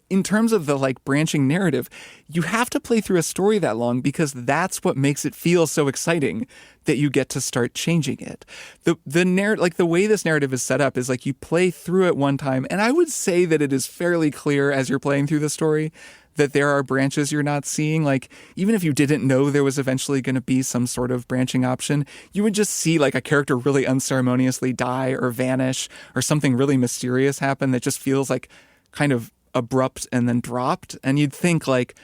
in terms of the like branching narrative, you have to play through a story that long because that's what makes it feel so exciting that you get to start changing it. The narrative, like the way this narrative is set up is like you play through it one time, and I would say that it is fairly clear as you're playing through the story that there are branches you're not seeing. Like even if you didn't know there was eventually going to be some sort of branching option, you would just see like a character really unceremoniously die or vanish or something really mysterious happen that just feels like kind of abrupt and then dropped. And you'd think like,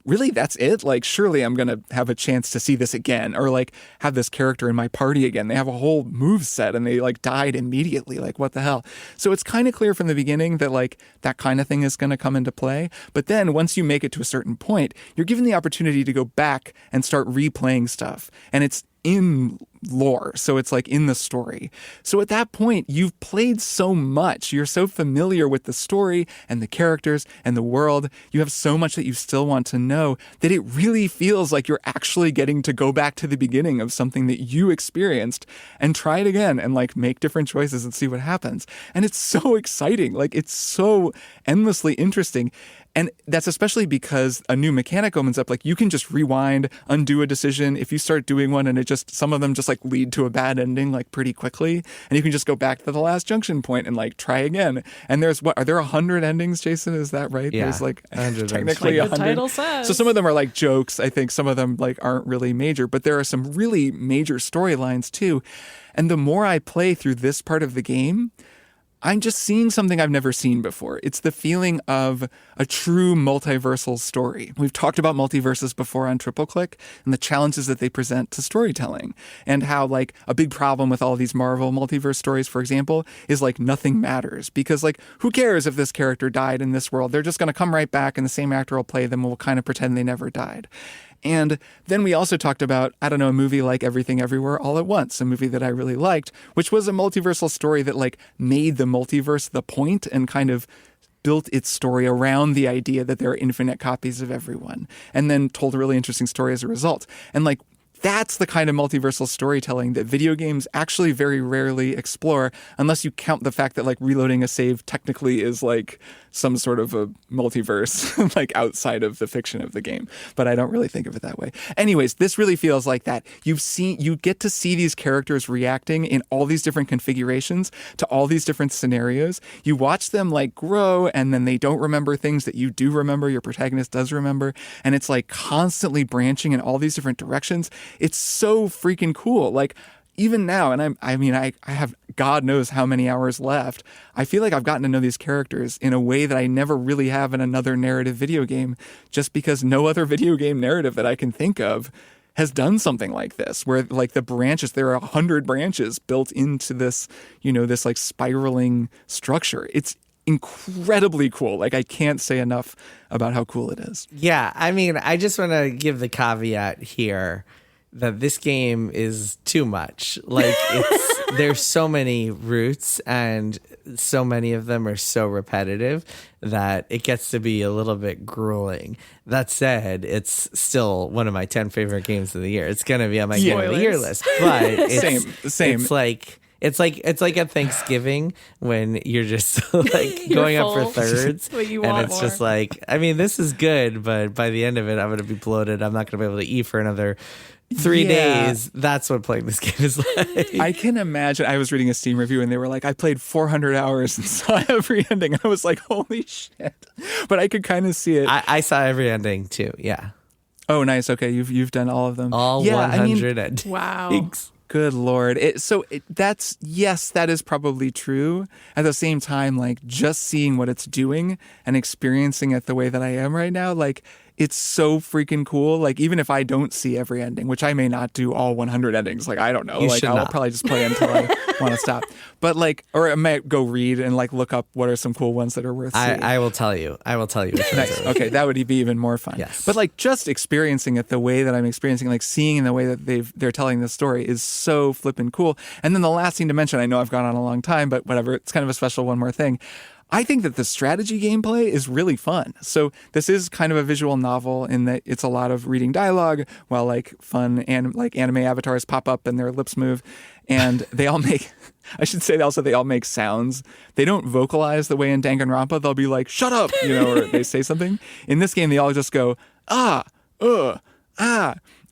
really, that's it? Like, surely I'm going to have a chance to see this again or like have this character in my party again. They have a whole move set and they like died immediately. Like, what the hell? So it's kind of clear from the beginning that like that kind of thing is going to come into play. But then once you make it to a certain point, you're given the opportunity to go back and start replaying stuff. And it's in lore. So it's like in the story. So at that point, you've played so much. You're so familiar with the story and the characters and the world. You have so much that you still want to know that it really feels like you're actually getting to go back to the beginning of something that you experienced and try it again and like make different choices and see what happens. And it's so exciting. Like it's so endlessly interesting. And that's especially because a new mechanic opens up. Like you can just rewind, undo a decision. If you start doing one and some of them just like lead to a bad ending like pretty quickly. And you can just go back to the last junction point and like try again. And are there 100 endings, Jason? Is that right? Yeah. There's like like technically 100. the title says. So some of them are like jokes. I think some of them like aren't really major, but there are some really major storylines too. And the more I play through this part of the game, I'm just seeing something I've never seen before. It's the feeling of a true multiversal story. We've talked about multiverses before on Triple Click and the challenges that they present to storytelling and how like a big problem with all these Marvel multiverse stories, for example, is like nothing matters because like who cares if this character died in this world? They're just going to come right back and the same actor will play them and we'll kind of pretend they never died. And then we also talked about, a movie like Everything Everywhere All at Once, a movie that I really liked, which was a multiversal story that like made the multiverse the point and kind of built its story around the idea that there are infinite copies of everyone and then told a really interesting story as a result. And like, that's the kind of multiversal storytelling that video games actually very rarely explore, unless you count the fact that like reloading a save technically is like some sort of a multiverse, like outside of the fiction of the game. But I don't really think of it that way. Anyways, this really feels like that. You get to see these characters reacting in all these different configurations to all these different scenarios. You watch them like grow and then they don't remember things that you do remember, your protagonist does remember. And it's like constantly branching in all these different directions. It's so freaking cool. Like even now, and I have God knows how many hours left. I feel like I've gotten to know these characters in a way that I never really have in another narrative video game, just because no other video game narrative that I can think of has done something like this, where like the branches, there are 100 branches built into this, this like spiraling structure. It's incredibly cool. Like, I can't say enough about how cool it is. Yeah, I mean, I just want to give the caveat here that this game is too much. Like, there's so many routes and so many of them are so repetitive that it gets to be a little bit grueling. That said, it's still one of my 10 favorite games of the year. It's going to be on my game of the year list. But it's same. It's like at Thanksgiving when you're just like going up for thirds, and it's just like, I mean, this is good, but by the end of it, I'm going to be bloated. I'm not going to be able to eat for another 3 days. That's what playing this game is like. I can imagine. I was reading a Steam review and they were like, I played 400 hours and saw every ending. I was like, holy shit. But I could kind of see it. I saw every ending too. Yeah. Oh, nice. Okay. You've done all of them. All 100 endings. Wow. Good Lord. That is probably true. At the same time, like, just seeing what it's doing and experiencing it the way that I am right now, like, it's so freaking cool. Like, even if I don't see every ending, which I may not do all 100 endings, like, I don't know. I'll probably just play until I want to stop. But like, or I might go read and like look up what are some cool ones that are worth seeing. I will tell you. Nice. Okay, that would be even more fun. Yes. But like, just experiencing it the way that I'm experiencing, like seeing in the way that they're telling the story is so flippin' cool. And then the last thing to mention, I know I've gone on a long time, but whatever, it's kind of a special one more thing. I think that the strategy gameplay is really fun. So this is kind of a visual novel in that it's a lot of reading dialogue while like fun and like anime avatars pop up and their lips move. And they all make, I should say also they all make sounds. They don't vocalize the way in Danganronpa. They'll be like, shut up, or they say something. In this game, they all just go, ah.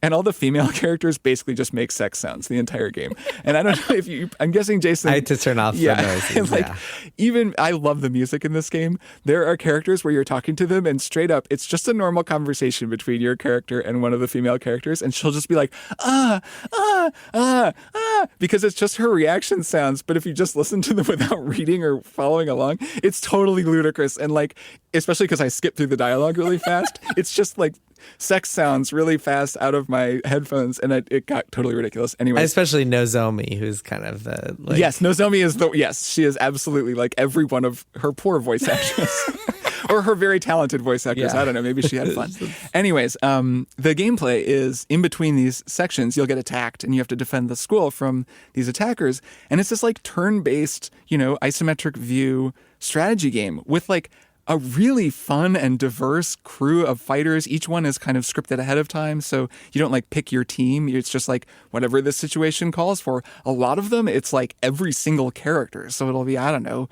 And all the female characters basically just make sex sounds the entire game. And I don't know if I'm guessing Jason. I had to turn off the noises. Even I love the music in this game. There are characters where you're talking to them and straight up, it's just a normal conversation between your character and one of the female characters. And she'll just be like, because it's just her reaction sounds. But if you just listen to them without reading or following along, it's totally ludicrous. And like, especially because I skip through the dialogue really fast, it's just like sex sounds really fast out of my headphones, and it got totally ridiculous. Anyway, especially Nozomi, who's kind of the yes, Nozomi is she is absolutely like every one of her poor voice actors. Or her very talented voice actors. Yeah. I don't know. Maybe she had fun. Anyways, the gameplay is in between these sections, you'll get attacked and you have to defend the school from these attackers. And it's this like turn-based, isometric view strategy game with like a really fun and diverse crew of fighters. Each one is kind of scripted ahead of time, so you don't like pick your team. It's just like whatever the situation calls for. A lot of them, it's like every single character. So it'll be, I don't know,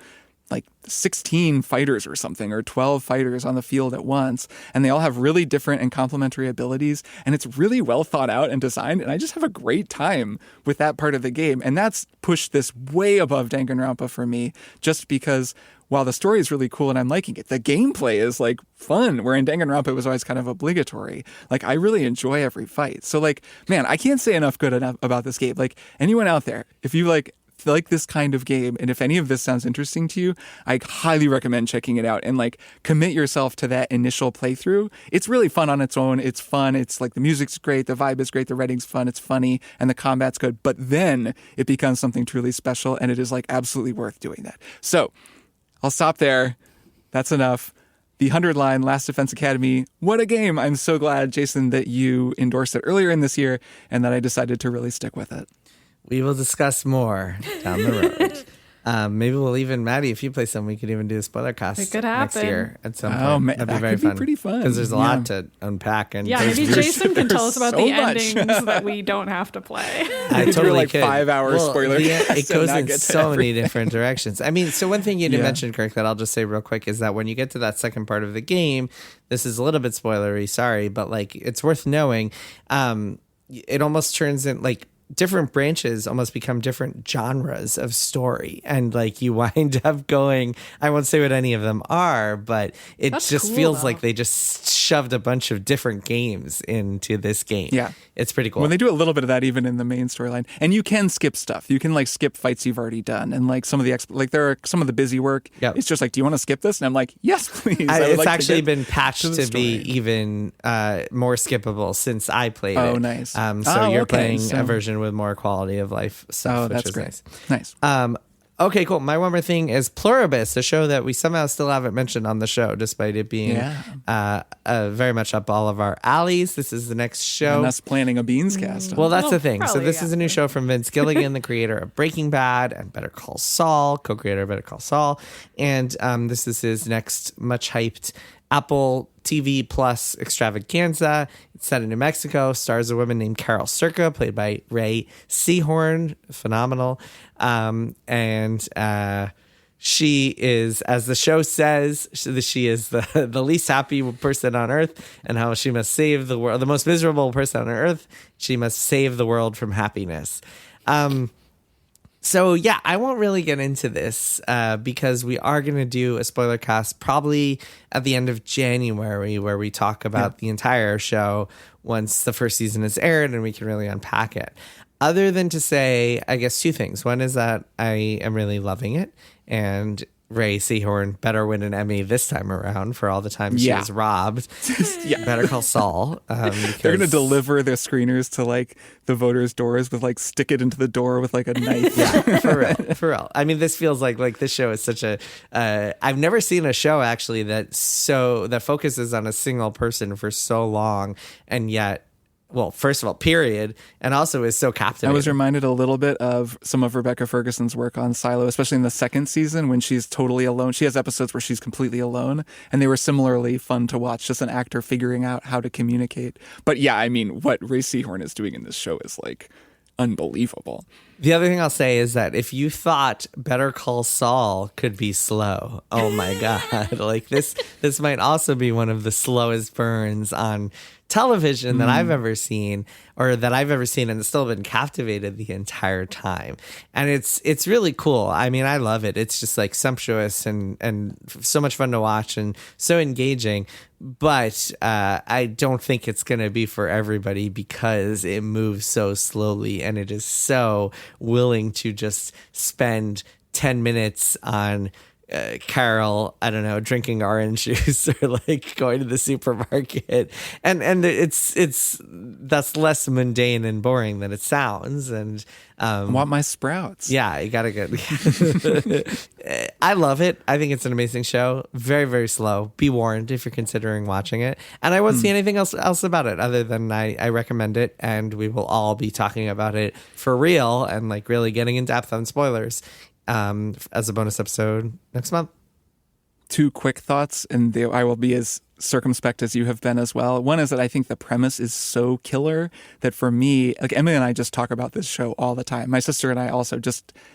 like 16 fighters or something, or 12 fighters on the field at once. And they all have really different and complementary abilities. And it's really well thought out and designed. And I just have a great time with that part of the game. And that's pushed this way above Danganronpa for me, just because while the story is really cool and I'm liking it, the gameplay is like fun, where in Danganronpa it was always kind of obligatory. Like, I really enjoy every fight. So like, man, I can't say enough about this game. Like, anyone out there, if you like this kind of game, and if any of this sounds interesting to you, I highly recommend checking it out and like commit yourself to that initial playthrough. It's really fun on its own. It's fun. It's like the music's great, the vibe is great, the writing's fun, it's funny, and the combat's good. But then it becomes something truly special, and it is like absolutely worth doing that. So I'll stop there. That's enough. The 100 line, Last Defense Academy. What a game. I'm so glad, Jason, that you endorsed it earlier in this year and that I decided to really stick with it. We will discuss more down the road. Maybe we'll even, Maddy, if you play some, we could even do a spoiler cast next year at some point. That'd be very fun. Pretty fun. Because there's a lot to unpack. And maybe Jason can tell us about the endings that we don't have to play. I totally like could. 5 hours spoiler. It goes in so many different directions. I mean, so one thing you didn't mention, Kirk, that I'll just say real quick is that when you get to that second part of the game, this is a little bit spoilery, sorry, but like it's worth knowing. It almost turns in like different branches almost become different genres of story, and like you wind up going, I won't say what any of them are, but it feels like they just shoved a bunch of different games into this game. Yeah. It's pretty cool. Well, they do a little bit of that even in the main storyline. And you can skip stuff. You can like skip fights you've already done. And like some of the there are some of the busy work. Yep. It's just like, do you want to skip this? And I'm like, yes, please. It's actually been patched to be even more skippable since I played it. Oh, nice. So you're playing a version with more quality of life stuff, which that's is great. nice. Nice. Okay, cool. My one more thing is Pluribus, a show that we somehow still haven't mentioned on the show, despite it being very much up all of our alleys. This is the next show. And us planning a Beans cast. Well, that's the thing. So this is a new show from Vince Gilligan, the creator of Breaking Bad and Better Call Saul, co-creator of Better Call Saul. And this is his next much hyped Apple TV Plus extravaganza. It's set in New Mexico, stars a woman named Carol Circa, played by Ray Seahorn, phenomenal. She is, as the show says, she is the least happy person on earth, and how she must save the world, the most miserable person on earth. She must save the world from happiness. So yeah, I won't really get into this because we are going to do a spoiler cast probably at the end of January, where we talk about the entire show once the first season is aired and we can really unpack it. Other than to say, I guess, two things. One is that I am really loving it, and Ray Seahorn better win an Emmy this time around for all the times she was robbed. Better Call Saul. They're going to deliver their screeners to like the voters' doors with like stick it into the door with like a knife. Yeah, for real. I mean, this feels like this show is such a. I've never seen a show actually that focuses on a single person for so long, and yet. Well, first of all, period, and also is so captivating. I was reminded a little bit of some of Rebecca Ferguson's work on Silo, especially in the second season when she's totally alone. She has episodes where she's completely alone, and they were similarly fun to watch, just an actor figuring out how to communicate. But yeah, I mean, what Ray Seahorn is doing in this show is like unbelievable. The other thing I'll say is that if you thought Better Call Saul could be slow, oh my God, like this might also be one of the slowest burns on television that I've ever seen, and still been captivated the entire time. And it's really cool. I mean, I love it. It's just like sumptuous and so much fun to watch and so engaging. But I don't think it's going to be for everybody because it moves so slowly and it is so willing to just spend 10 minutes on Carol, I don't know, drinking orange juice or like going to the supermarket, and it's that's less mundane and boring than it sounds. And I want my sprouts. Yeah, you gotta get. I love it. I think it's an amazing show. Very, very slow. Be warned if you're considering watching it. And I won't see anything else about it other than I recommend it, and we will all be talking about it for real and like really getting in depth on spoilers. As a bonus episode next month. Two quick thoughts, and I will be as circumspect as you have been as well. One is that I think the premise is so killer that for me, like Emily and I just talk about this show all the time. My sister and I also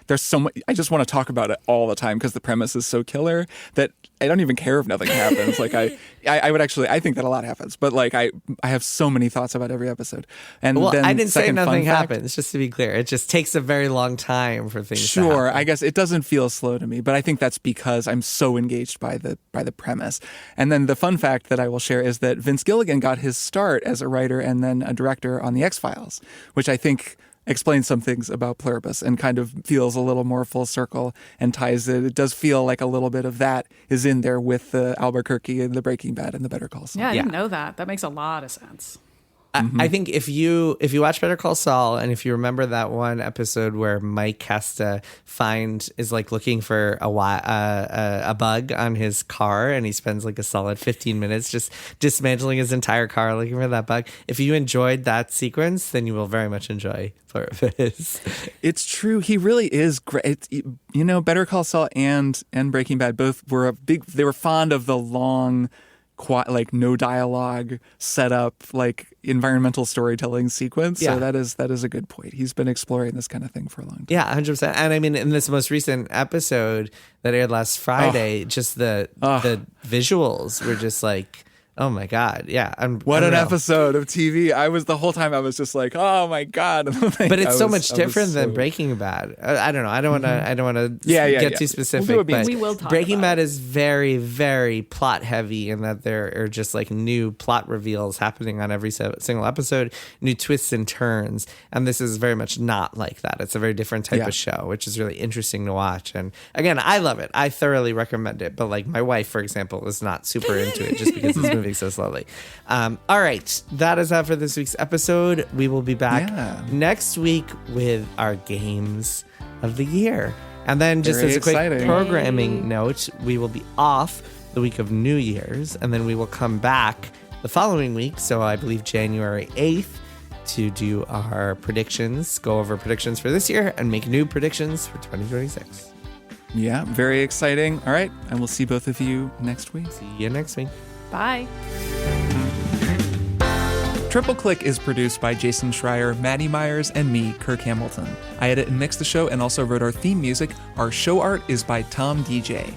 there's so much, I just want to talk about it all the time because the premise is so killer that I don't even care if nothing happens. Like I would actually, I think that a lot happens, but like I have so many thoughts about every episode. And then I didn't say nothing happens, just to be clear. It just takes a very long time for things to happen. I guess it doesn't feel slow to me, but I think that's because I'm so engaged by the premise. And then the fun fact that I will share is that Vince Gilligan got his start as a writer and then a director on The X-Files, which I think explains some things about Pluribus and kind of feels a little more full circle and ties it. It does feel like a little bit of that is in there with the Albuquerque and the Breaking Bad and the Better Call Saul. Yeah, I didn't know that. That makes a lot of sense. I think if you watch Better Call Saul and if you remember that one episode where Mike has to is like looking for a bug on his car and he spends like a solid 15 minutes just dismantling his entire car looking for that bug. If you enjoyed that sequence, then you will very much enjoy Pluribus. It's true. He really is great. You know, Better Call Saul and Breaking Bad both were they were fond of the long, like no dialogue setup, like environmental storytelling sequence. Yeah. So that is a good point. He's been exploring this kind of thing for a long time. Yeah, 100%. And I mean, in this most recent episode that aired last Friday, just the visuals were just like Oh my God. Yeah. What an episode of TV. The whole time I was just like, oh my God. But it's so much different than Breaking Bad. I don't know. I don't want to get too specific. But we will talk Breaking about Bad is very, very plot heavy in that there are just like new plot reveals happening on every single episode, new twists and turns. And this is very much not like that. It's a very different type of show, which is really interesting to watch. And again, I love it. I thoroughly recommend it. But like my wife, for example, is not super into it just because it's moving so slowly. All right, that is that for this week's episode. We will be back next week with our games of the year. And then just Very as a quick exciting. programming note, we will be off the week of New Year's, and then we will come back the following week, so I believe January 8th, to do our predictions, go over predictions for this year, and make new predictions for 2026. Yeah, very exciting. All right, and we'll see both of you next week. See you next week. Bye. Triple Click is produced by Jason Schreier, Maddy Myers, and me, Kirk Hamilton. I edit and mix the show and also wrote our theme music. Our show art is by Tom DJ.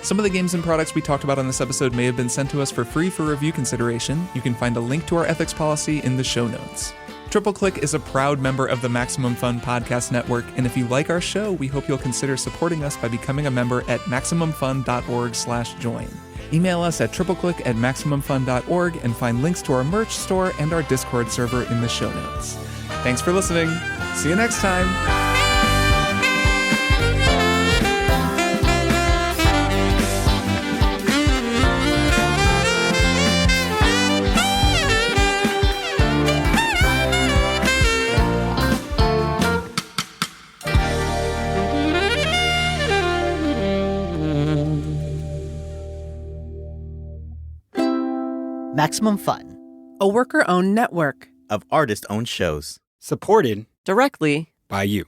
Some of the games and products we talked about on this episode may have been sent to us for free for review consideration. You can find a link to our ethics policy in the show notes. Triple Click is a proud member of the Maximum Fun Podcast Network, and if you like our show, we hope you'll consider supporting us by becoming a member at MaximumFun.org/join. Email us at tripleclick@MaximumFun.org and find links to our merch store and our Discord server in the show notes. Thanks for listening. See you next time. Maximum Fun, A worker-owned network. of artist-owned shows. Supported Directly by you.